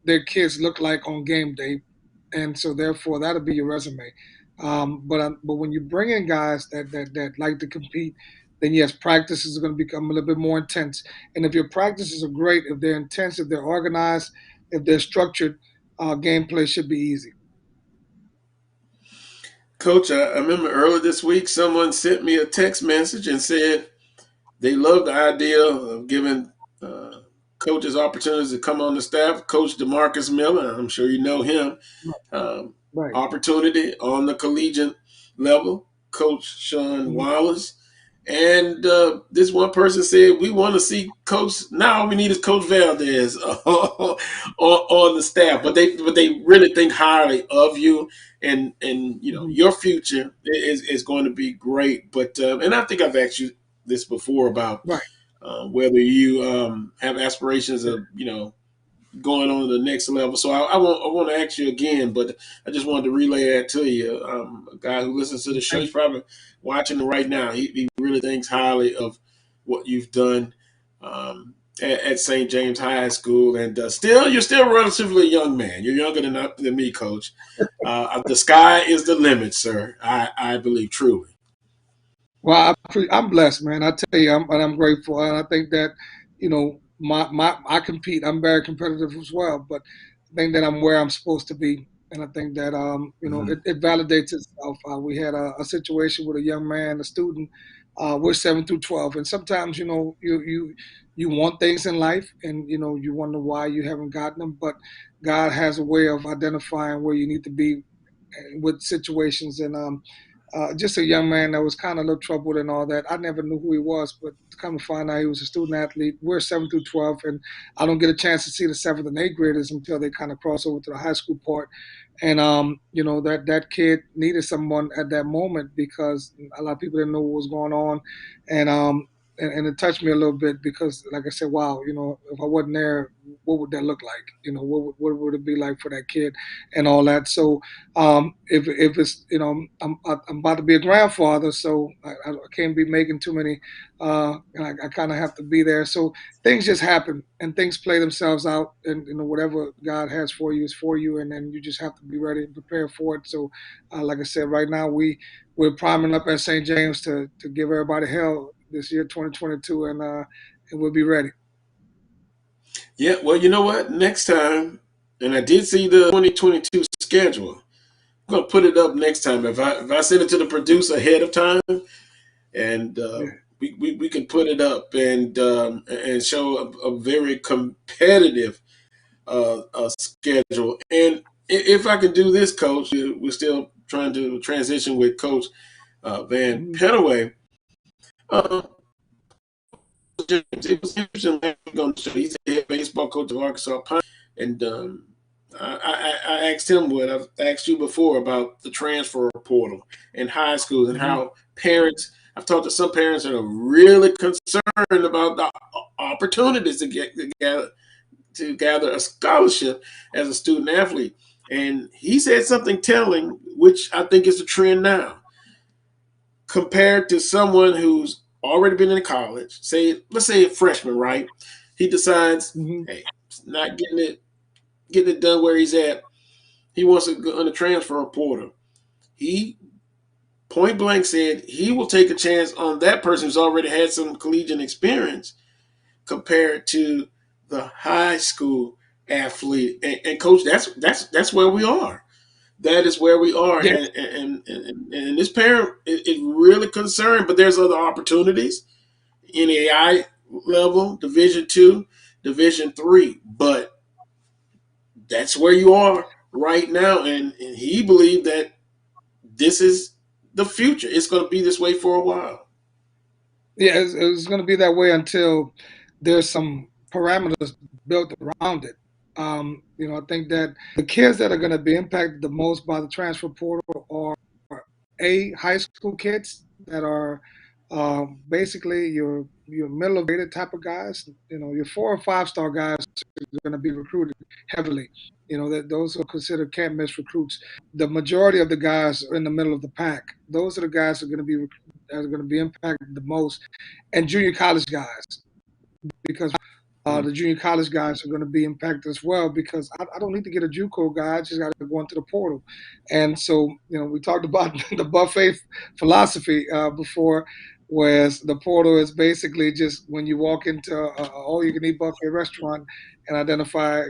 their kids look like on game day, and so therefore that'll be your resume. But when you bring in guys that like to compete, then yes, practices are going to become a little bit more intense. And if your practices are great, if they're intense, if they're organized, if they're structured, gameplay should be easy. Coach, I remember earlier this week someone sent me a text message and said they love the idea of giving uh, coaches opportunities to come on the staff. Coach DeMarcus Miller, I'm sure you know him, um, Right. opportunity on the collegiate level. Coach Sean Mhm. Wallace. And this one person said, we want to see Coach. Now all we need is Coach Valdez on the staff. But they really think highly of you, and Mhm. your future is going to be great. But and I think I've asked you this before about Right. whether you have aspirations Yeah. of going on to the next level. So I want to ask you again, but I just wanted to relay that to you. A guy who listens to the show, Thank he's probably watching right now. He really thinks highly of what you've done at St. James High School, and you're still a relatively young man. You're younger than me, Coach. The sky is the limit, sir. I believe truly. Well, I'm blessed, man. I tell you, I'm grateful, and I think that, my I compete. I'm very competitive as well, but I think that I'm where I'm supposed to be, and I think that Mhm. it validates itself. We had a situation with a young man, a student. We're 7 through 12, and sometimes you want things in life, and you wonder why you haven't gotten them, but God has a way of identifying where you need to be with situations, and just a young man that was kind of a little troubled and all that. I never knew who he was, but to come to find out he was a student athlete. We're 7 through 12, and I don't get a chance to see the seventh and eighth graders until they kind of cross over to the high school part. And that kid needed someone at that moment because a lot of people didn't know what was going on, and and it touched me a little bit because, like I said, wow, if I wasn't there, what would that look like? What would it be like for that kid and all that? So if it's I'm about to be a grandfather, so I can't be making too many. I kind of have to be there. So things just happen and things play themselves out, and whatever God has for you is for you, and then you just have to be ready and prepare for it. So, like I said, right now we're priming up at St. James to give everybody hell this year, 2022, and we'll be ready. Yeah, well, you know what? Next time, and I did see the 2022 schedule. I'm gonna put it up next time. If I send it to the producer ahead of time, and Yeah. we can put it up and show a very competitive schedule. And if I can do this, Coach, we're still trying to transition with Coach Van Mhm. Pettaway. Uh, it was interesting. On the show. He's the head baseball coach of Arkansas Pine, and I asked him what I've asked you before about the transfer portal in high schools and Mhm. how parents. I've talked to some parents that are really concerned about the opportunities to gather a scholarship as a student athlete. And he said something telling, which I think is a trend now, compared to someone who's already been in college. Let's say a freshman, right? He decides, Mhm. hey, not getting it done where he's at. He wants to go on the transfer portal. He point blank said he will take a chance on that person who's already had some collegiate experience compared to the high school athlete. And coach, that's where we are. That is where we are. Yeah. And this parent is really concerned, but there's other opportunities, NAI level, Division 2, Division 3. But that's where you are right now. And he believed that this is the future. It's going to be this way for a while. Yeah, it's going to be that way until there's some parameters built around it. I think that the kids that are going to be impacted the most by the transfer portal are high school kids that are basically your middle of grade type of guys. Your 4 or 5 star guys are going to be recruited heavily. That those are considered can't miss recruits. The majority of the guys are in the middle of the pack. Those are the guys that are going to be impacted the most, and junior college guys, because the junior college guys are going to be impacted as well, because I don't need to get a JUCO guy. I just got to go into the portal. And so, we talked about the buffet philosophy before, whereas the portal is basically just when you walk into all-you-can-eat buffet restaurant and identify,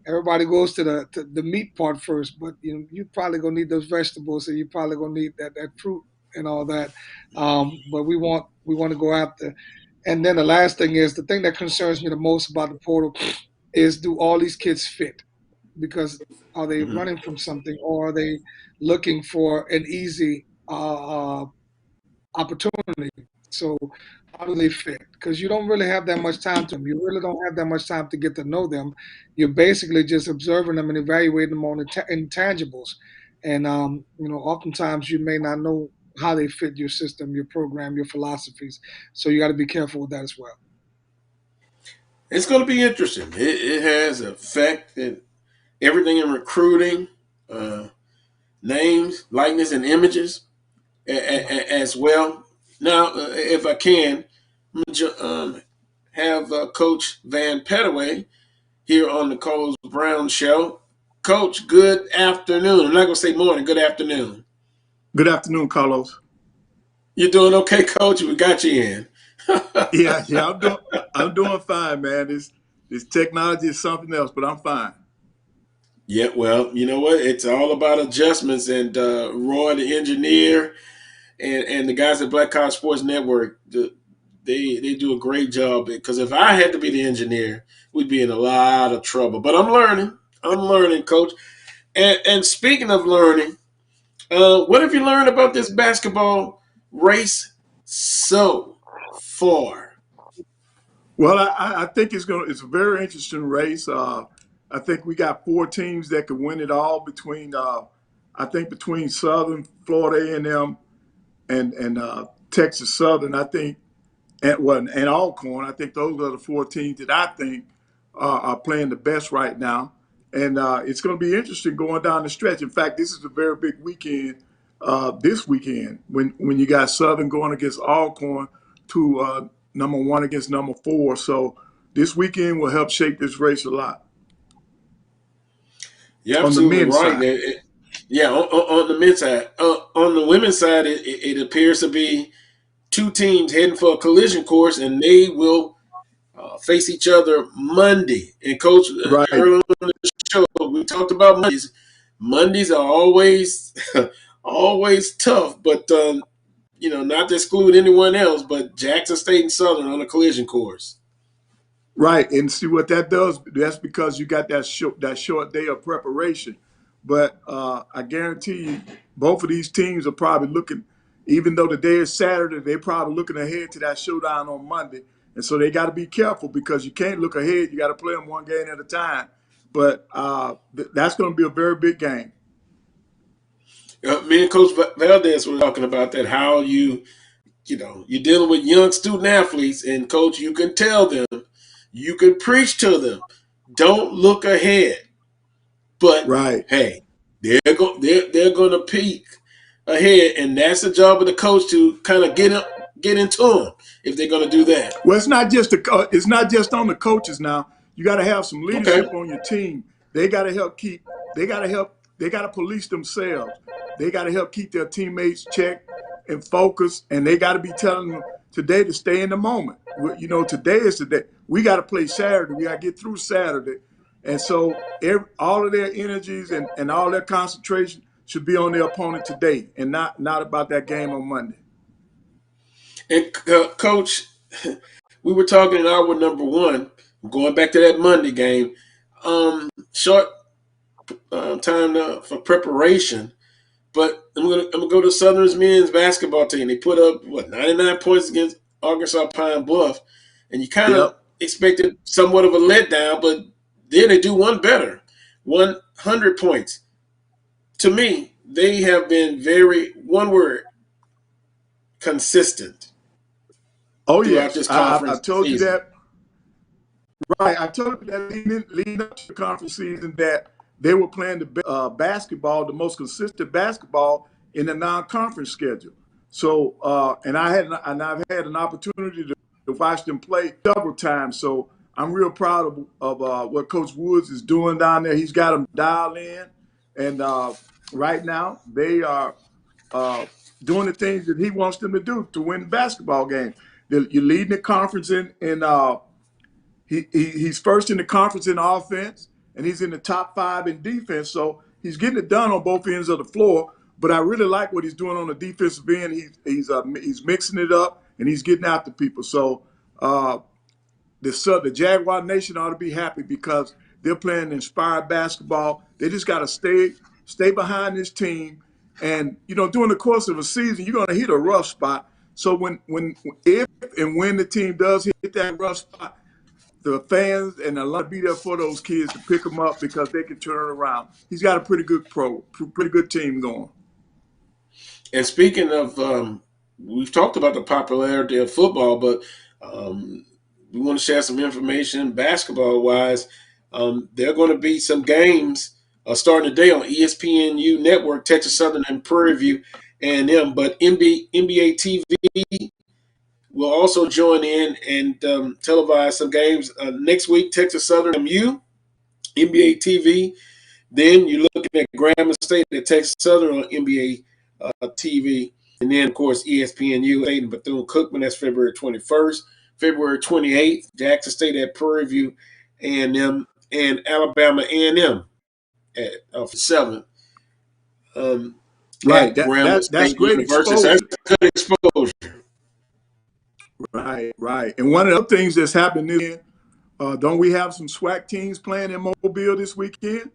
everybody goes to the meat part first, but you probably gonna need those vegetables, and you probably gonna need that fruit and all that. But we want to go after. And then the last thing is the thing that concerns me the most about the portal is, do all these kids fit? Because are they running from something, or are they looking for an easy opportunity? So how do they fit? Because you don't really have that much time to them. You really don't have that much time to get to know them. You're basically just observing them and evaluating them on intangibles. And oftentimes you may not know how they fit your system, your program, your philosophies. So you got to be careful with that as well. It's going to be interesting. It has affected everything in recruiting, names, likeness, and images as well. Now, if I can, have Coach Van Pettaway here on the Carlos Brown Show. Coach, good afternoon. I'm not going to say morning. Good afternoon. Good afternoon, Carlos. You doing okay, Coach? We got you in. yeah, I'm doing fine, man. This technology is something else, but I'm fine. Yeah, well, you know what? It's all about adjustments, and Roy, the engineer, and the guys at Black College Sports Network, they do a great job. Because if I had to be the engineer, we'd be in a lot of trouble. But I'm learning, Coach. And speaking of learning, what have you learned about this basketball race so far? Well, I think it's a very interesting race. I think we got 4 teams that could win it all between Southern, Florida A&M, and Texas Southern. I think, and Alcorn. I think those are the 4 teams that I think are playing the best right now. And it's going to be interesting going down the stretch. In fact, this is a very big weekend this weekend when you got Southern going against Alcorn to number 1 against number 4. So this weekend will help shape this race a lot. You're absolutely right. Yeah, on the men's side. On the women's side, it appears to be 2 teams heading for a collision course, and they will face each other Monday. And Coach, right. Earlier on the show, we talked about Mondays. Mondays are always always tough, but not to exclude anyone else, but Jackson State and Southern on a collision course. Right, and see what that does. That's because you got that short day of preparation. But I guarantee you, both of these teams are probably looking, even though the day is Saturday, they're probably looking ahead to that showdown on Monday. And so they got to be careful, because you can't look ahead. You got to play them one game at a time. But that's going to be a very big game. Me and Coach Valdez were talking about that, how you're dealing with young student athletes, and Coach, you can tell them, you can preach to them, don't look ahead. But right. Hey, they're going to peak ahead, and that's the job of the coach to kind of get into them if they're going to do that. Well, it's not just on the coaches now. You got to have some leadership on your team. They got to help They got to police themselves. They got to help keep their teammates checked and focused, and they got to be telling them today to stay in the moment. Today is the day. We got to play Saturday. We got to get through Saturday. And so all of their energies and all their concentration should be on their opponent today, and not about that game on Monday. And Coach, we were talking in hour number 1, going back to that Monday game, short time for preparation. But I'm gonna go to Southern's men's basketball team. They put up 99 points against Arkansas Pine Bluff, and you kind of Yep. expected somewhat of a letdown, but then they do one better, 100 points. To me, they have been very, one word, consistent Oh throughout yes, this I conference told you season. that. Right, I told you that leading up to the conference season that they were playing the basketball, the most consistent basketball in the non-conference schedule. So, I've had an opportunity to watch them play several times. So I'm real proud of what Coach Woods is doing down there. He's got them dialed in, and right now they are doing the things that he wants them to do to win the basketball game. You're leading the conference in he's first in the conference in offense, and he's in the top 5 in defense. So he's getting it done on both ends of the floor. But I really like what he's doing on the defensive end. He's mixing it up, and he's getting after people. So the Jaguar Nation ought to be happy because they're playing inspired basketball. They just got to stay behind this team. And during the course of a season, you're going to hit a rough spot. So if and when the team does hit that rough spot, the fans and a lot be there for those kids to pick them up because they can turn it around. He's got a pretty good team going. And speaking of, we've talked about the popularity of football, but we want to share some information basketball-wise. There are going to be some games starting today on ESPNU Network, Texas Southern and Prairie View A&M, but NBA TV will also join in and televise some games next week. Texas Southern MU, NBA TV. Then you're looking at Grambling State at Texas Southern on NBA TV. And then, of course, ESPNU, State and Bethune-Cookman. That's February 21st. February 28th, Jackson State at Prairie View A&M and Alabama A&M at 7th. Right. At Grambling That's State great University. So exposure. that's good exposure. Right. And one of the other things that's happening is, don't we have some SWAC teams playing in Mobile this weekend?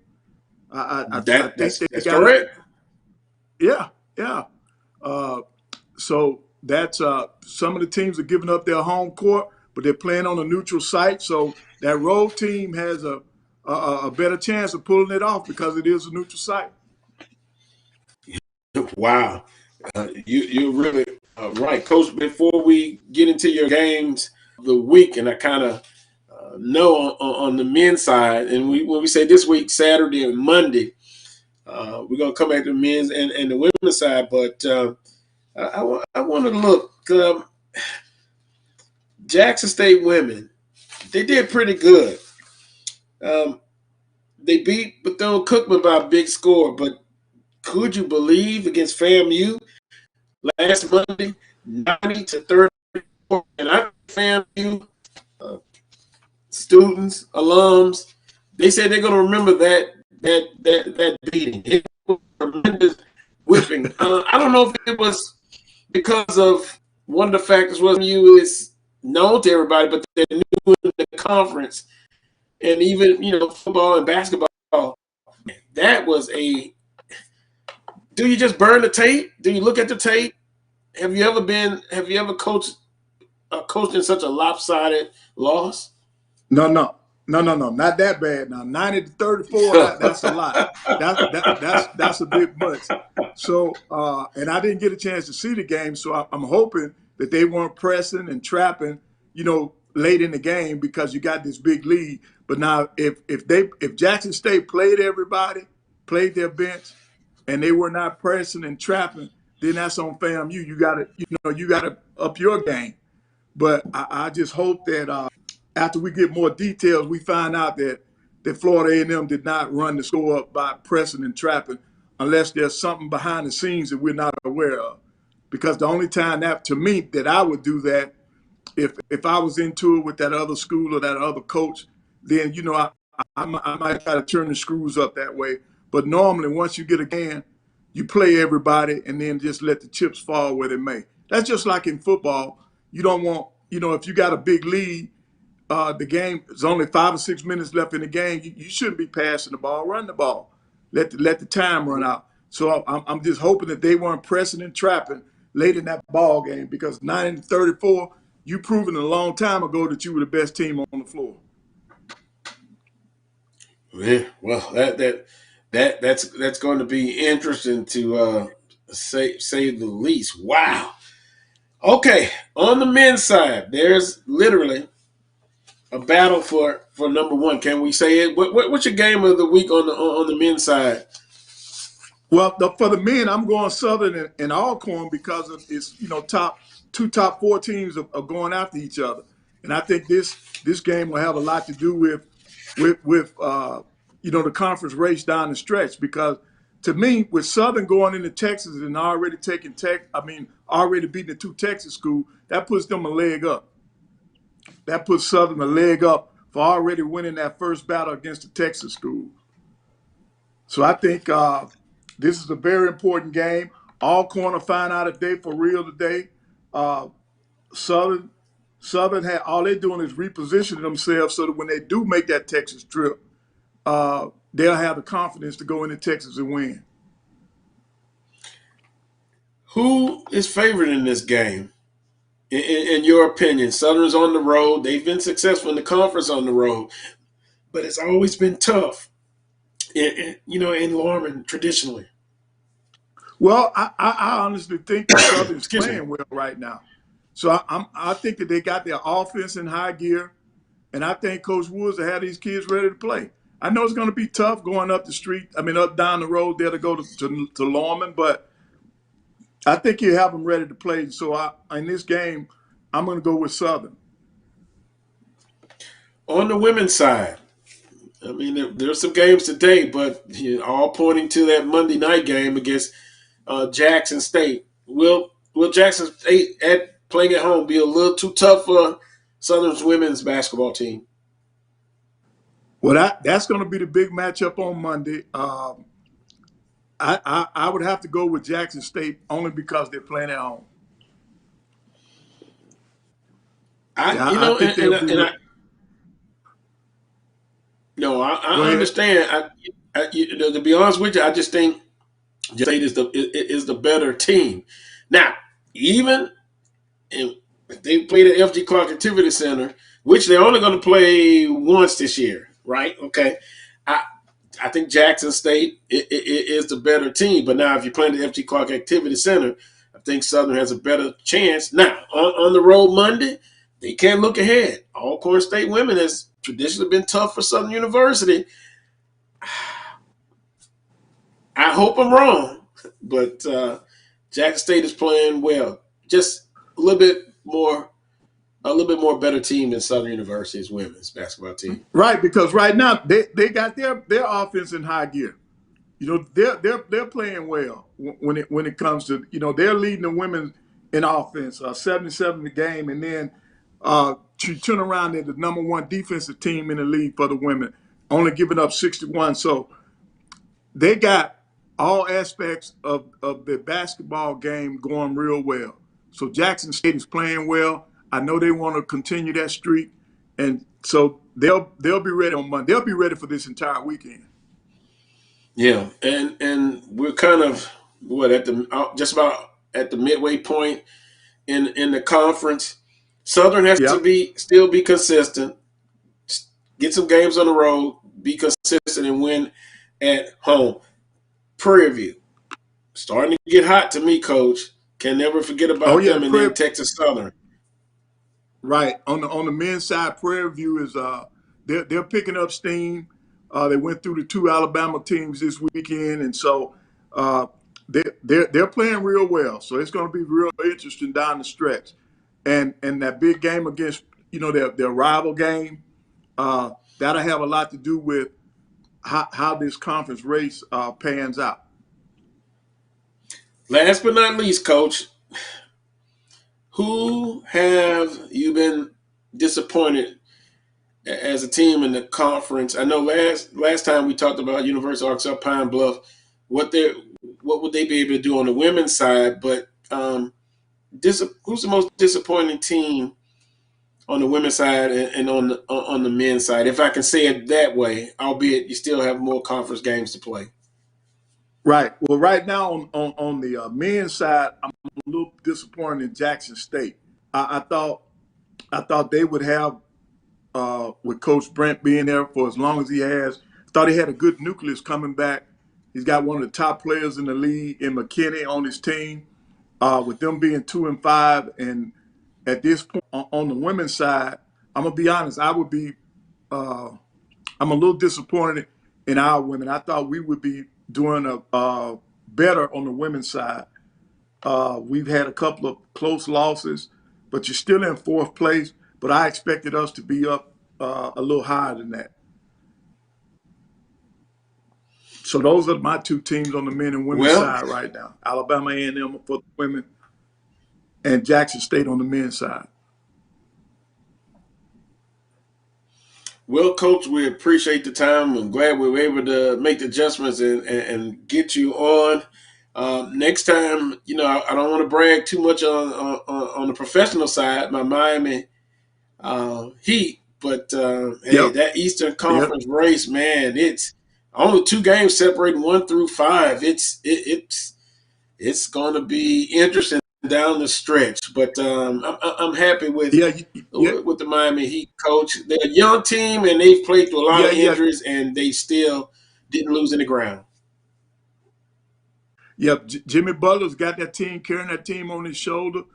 I think they That's got it. correct. Yeah. So that's some of the teams are giving up their home court, but they're playing on a neutral site. So that road team has a better chance of pulling it off because it is a neutral site. Wow. You're really right, Coach. Before we get into your games of the week, and I kind of know on the men's side, and when we say this week, Saturday and Monday, we're going to come back to the men's and the women's side, but I want to look. Jackson State women, they did pretty good. They beat Bethune-Cookman by a big score, but could you believe against FAMU last Monday, 90-34, and I FAMU students, alums, they said they're going to remember that beating. It was a tremendous whipping. I don't know if it was because of one of the factors was FAMU is known to everybody, but they're new in the conference, and even football and basketball. That was a. Do you just burn the tape? Do you look at the tape? Have you ever coached in such a lopsided loss? No, not that bad. Now 90-34, that's a lot. That's a bit much. So, and I didn't get a chance to see the game, so I'm hoping that they weren't pressing and trapping, late in the game because you got this big lead. But now, if Jackson State played everybody, played their bench, and they were not pressing and trapping, then that's on FAMU. You gotta up your game. But I just hope that after we get more details, we find out that Florida A&M did not run the score up by pressing and trapping, unless there's something behind the scenes that we're not aware of. Because the only time that I would do that, if I was into it with that other school or that other coach, then I might try to turn the screws up that way. But normally, once you get a game, you play everybody and then just let the chips fall where they may. That's just like in football. You don't want, if you got a big lead, the game is only 5 or 6 minutes left in the game. You shouldn't be passing the ball. Run the ball. Let the time run out. So I'm just hoping that they weren't pressing and trapping late in that ball game, because 9-34, you proven a long time ago that you were the best team on the floor. Yeah, well, that's going to be interesting to say the least. Wow. Okay, on the men's side, there's literally a battle for number one. Can we say it? What's your game of the week on the men's side? Well, for the men, I'm going Southern and Alcorn because of it's top four teams are going after each other, and I think this game will have a lot to do with the conference race down the stretch, because to me, with Southern going into Texas and already already beating the two Texas schools, that puts them a leg up. That puts Southern a leg up for already winning that first battle against the Texas school. So I think this is a very important game. Alcorn will find out if they for real today. Southern had all they're doing is repositioning themselves so that when they do make that Texas trip, they'll have the confidence to go into Texas and win. Who is favored in this game? In your opinion? Southern's on the road. They've been successful in the conference on the road, but it's always been tough. In Lorman traditionally. Well, I honestly think that Southern's playing well right now. So I think that they got their offense in high gear, and I think Coach Woods will have these kids ready to play. I know it's going to be tough going up the street. Up down the road there to go to Lorman, but I think you have them ready to play. So in this game, I'm going to go with Southern. On the women's side, there's some games today, but all pointing to that Monday night game against Jackson State. Will Jackson State playing at home be a little too tough for Southern's women's basketball team? Well, that's going to be the big matchup on Monday. I would have to go with Jackson State only because they're playing at home. I understand. To be honest with you, I just think State is the better team. Now, even if they played at FG Clark Activity Center, which they're only going to play once this year, right? Okay, I think Jackson State is the better team. But now, if you're playing at FG Clark Activity Center, I think Southern has a better chance. Now, on the road Monday, they can't look ahead. Alcorn State women has traditionally been tough for Southern University. I hope I'm wrong, but Jackson State is playing well. Just a little bit more better team than Southern University's women's basketball team. Right, because right now they got their offense in high gear. They're playing well when it comes to they're leading the women in offense, 77 the game, and then to turn around, they're the number one defensive team in the league for the women, only giving up 61. So they got all aspects of the basketball game going real well. So Jackson State is playing well. I know they want to continue that streak, and so they'll be ready on Monday. They'll be ready for this entire weekend. Yeah, and we're kind of just about at the midway point in the conference. Southern has to still be consistent, get some games on the road, be consistent, and win at home. Prairie View starting to get hot to me, Coach. Can never forget about them and then Texas Southern. Right, on the men's side, Prairie View is they're picking up steam. They went through the two Alabama teams this weekend, and so they're playing real well. So it's going to be real interesting down the stretch, and that big game against their rival game, that'll have a lot to do with how this conference race pans out. Last but not least, Coach, who have you been disappointed as a team in the conference? I know last time we talked about University of Arkansas Pine Bluff, what would they be able to do on the women's side? But who's the most disappointing team on the women's side and on the men's side, if I can say it that way, albeit you still have more conference games to play? Right. Well, right now on the men's side, I'm a little disappointed in Jackson State. I thought they would have with Coach Brent being there for as long as he has. Thought he had a good nucleus coming back. He's got one of the top players in the league in McKinney on his team. With them being 2-5, and at this point on the women's side, I'm gonna be honest. I'm a little disappointed in our women. I thought we would be doing a better on the women's side. We've had a couple of close losses, but you're still in fourth place. But I expected us to be up a little higher than that. So those are my two teams on the men and women's side right now. Alabama A&M for the women and Jackson State on the men's side. Well, Coach, we appreciate the time. I'm glad we were able to make the adjustments and get you on. Next time, I don't want to brag too much on the professional side, my Miami Heat, but hey, that Eastern Conference race, man, it's only 2 games separating 1 through 5. It's going to be interesting down the stretch, but I'm happy with the Miami Heat coach. They're a young team, and they've played through a lot of injuries, and they still didn't lose any ground. Yep, Jimmy Butler's got that team, carrying that team on his shoulders,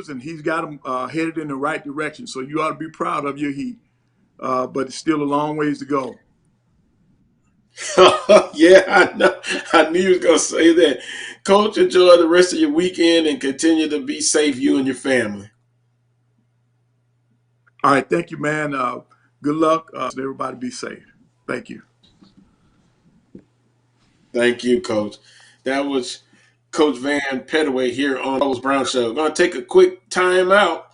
and he's got them headed in the right direction. So you ought to be proud of your Heat, but it's still a long ways to go. Yeah, I know. I knew you was going to say that. Coach, enjoy the rest of your weekend and continue to be safe, you and your family. All right. Thank you, man. Good luck. Everybody be safe. Thank you. Thank you, Coach. That was Coach Van Pettaway here on the Coach Brown Show. We're going to take a quick time out.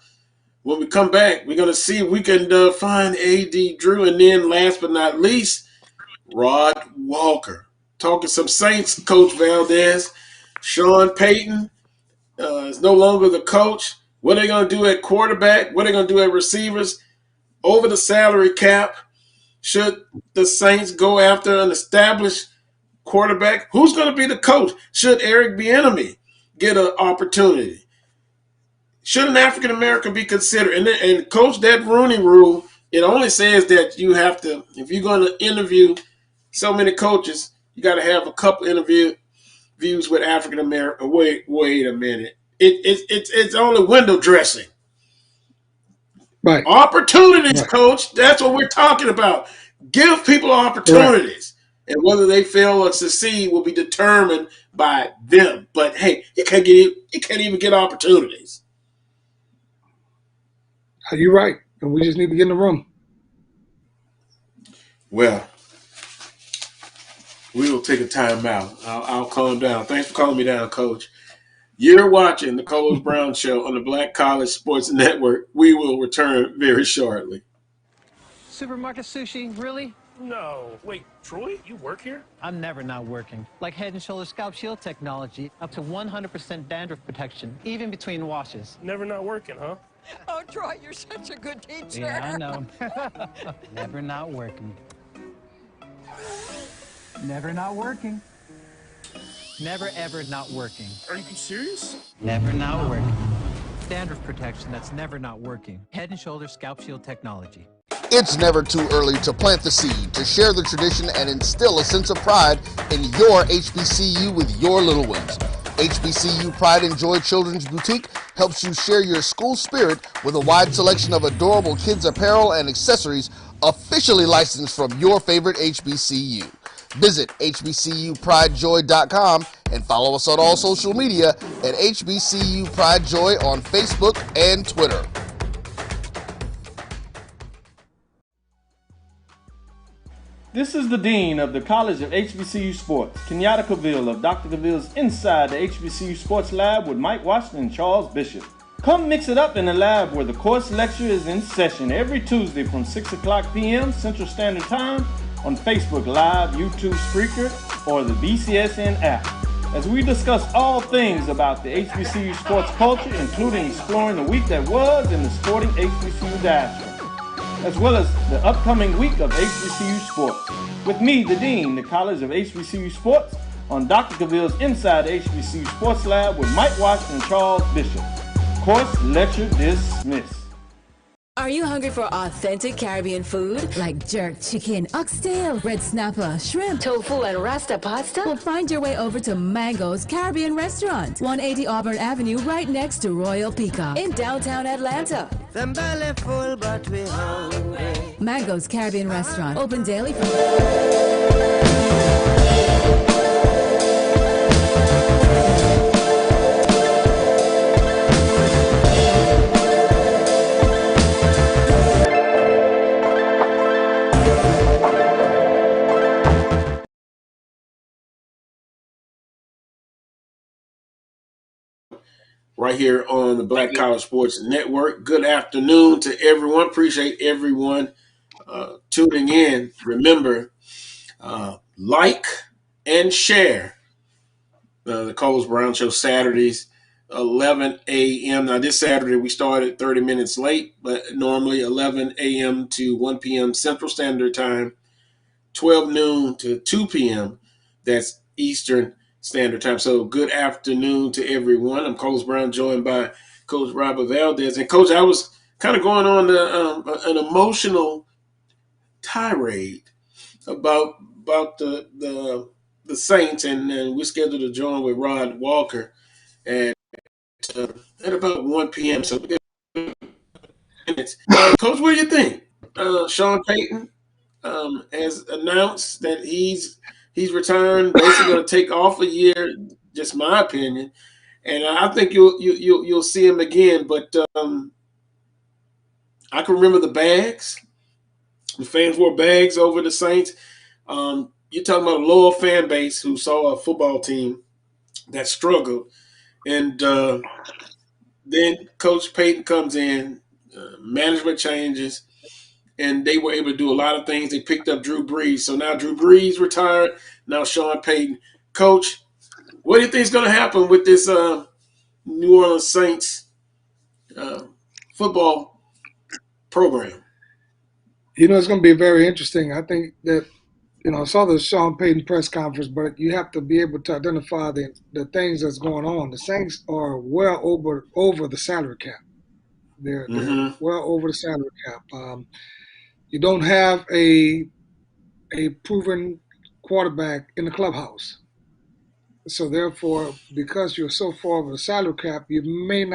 When we come back, we're going to see if we can find A.D. Drew. And then last but not least, Rod Walker. Talking some Saints, Coach Valdez. Sean Payton is no longer the coach. What are they going to do at quarterback? What are they going to do at receivers? Over the salary cap, should the Saints go after an established quarterback? Who's going to be the coach? Should Eric Bieniemy get an opportunity? Should an African American be considered? And Coach, that Rooney Rule, it only says that you have to, if you're going to interview so many coaches, you got to have a couple interviews with African American. Wait a minute. It's only window dressing. Right. Opportunities, right. Coach. That's what we're talking about. Give people opportunities. Right. And whether they fail or succeed will be determined by them. But hey, you can't even get opportunities. You're right. And we just need to get in the room. Well, we will take a time out. I'll calm down. Thanks for calling me down, Coach. You're watching the Coach Brown Show on the Black College Sports Network. We will return very shortly. Supermarket sushi, really? No. Wait, Troy, you work here? I'm never not working. Like Head & Shoulders Scalp Shield technology, up to 100% dandruff protection, even between washes. Never not working, huh? Oh, Troy, you're such a good teacher. Yeah, I know. Never not working. Never not working. Never, ever not working. Are you serious? Never not working. Dandruff protection that's never not working. Head & Shoulders Scalp Shield technology. It's never too early to plant the seed, to share the tradition, and instill a sense of pride in your HBCU with your little ones. HBCU Pride and Joy Children's Boutique helps you share your school spirit with a wide selection of adorable kids' apparel and accessories officially licensed from your favorite HBCU. Visit hbcupridejoy.com and follow us on all social media at HBCU Pride Joy on Facebook and Twitter. This is the Dean of the College of HBCU Sports, Kenyatta Cavill of Dr. Cavill's Inside the HBCU Sports Lab with Mike Washington and Charles Bishop. Come mix it up in the lab where the course lecture is in session every Tuesday from 6 o'clock p.m. Central Standard Time on Facebook Live, YouTube Spreaker, or the BCSN app, as we discuss all things about the HBCU sports culture, including exploring the week that was in the sporting HBCU diaspora, as well as the upcoming week of HBCU sports. With me, the Dean, the College of HBCU Sports, on Dr. Cavill's Inside the HBCU Sports Lab with Mike Washington and Charles Bishop. Course lecture dismissed. Are you hungry for authentic Caribbean food? Like jerk chicken, oxtail, red snapper, shrimp, tofu, and rasta pasta? Well, find your way over to Mango's Caribbean Restaurant, 180 Auburn Avenue, right next to Royal Peacock in downtown Atlanta. Them belly full, but we hungry. Mango's Caribbean Restaurant, open daily from... right here on the Black College Sports Network. Good afternoon to everyone. Appreciate everyone tuning in. Remember, like and share the Coles Brown Show Saturdays, 11 a.m. Now, this Saturday we started 30 minutes late, but normally 11 a.m. to 1 p.m. Central Standard Time, 12 noon to 2 p.m. That's Eastern Standard Time. So good afternoon to everyone. I'm Coles Brown, joined by Coach Robert Valdez. And Coach, I was kind of going on an emotional tirade about the Saints, and we're scheduled to join with Rod Walker at about 1 p.m. So minutes. Coach, what do you think? Sean Payton has announced that he's returned, basically going to take off a year. Just my opinion, and I think you'll see him again. But I can remember the bags. The fans wore bags over the Saints. You're talking about a loyal fan base who saw a football team that struggled, and then Coach Payton comes in, management changes, and they were able to do a lot of things. They picked up Drew Brees. So now Drew Brees retired. Now Sean Payton. Coach, what do you think is going to happen with this New Orleans Saints football program? It's going to be very interesting. I think that, I saw the Sean Payton press conference, but you have to be able to identify the things that's going on. The Saints are well over the salary cap. They're well over the salary cap. You don't have a proven quarterback in the clubhouse. So therefore, because you're so far over the salary cap, you may not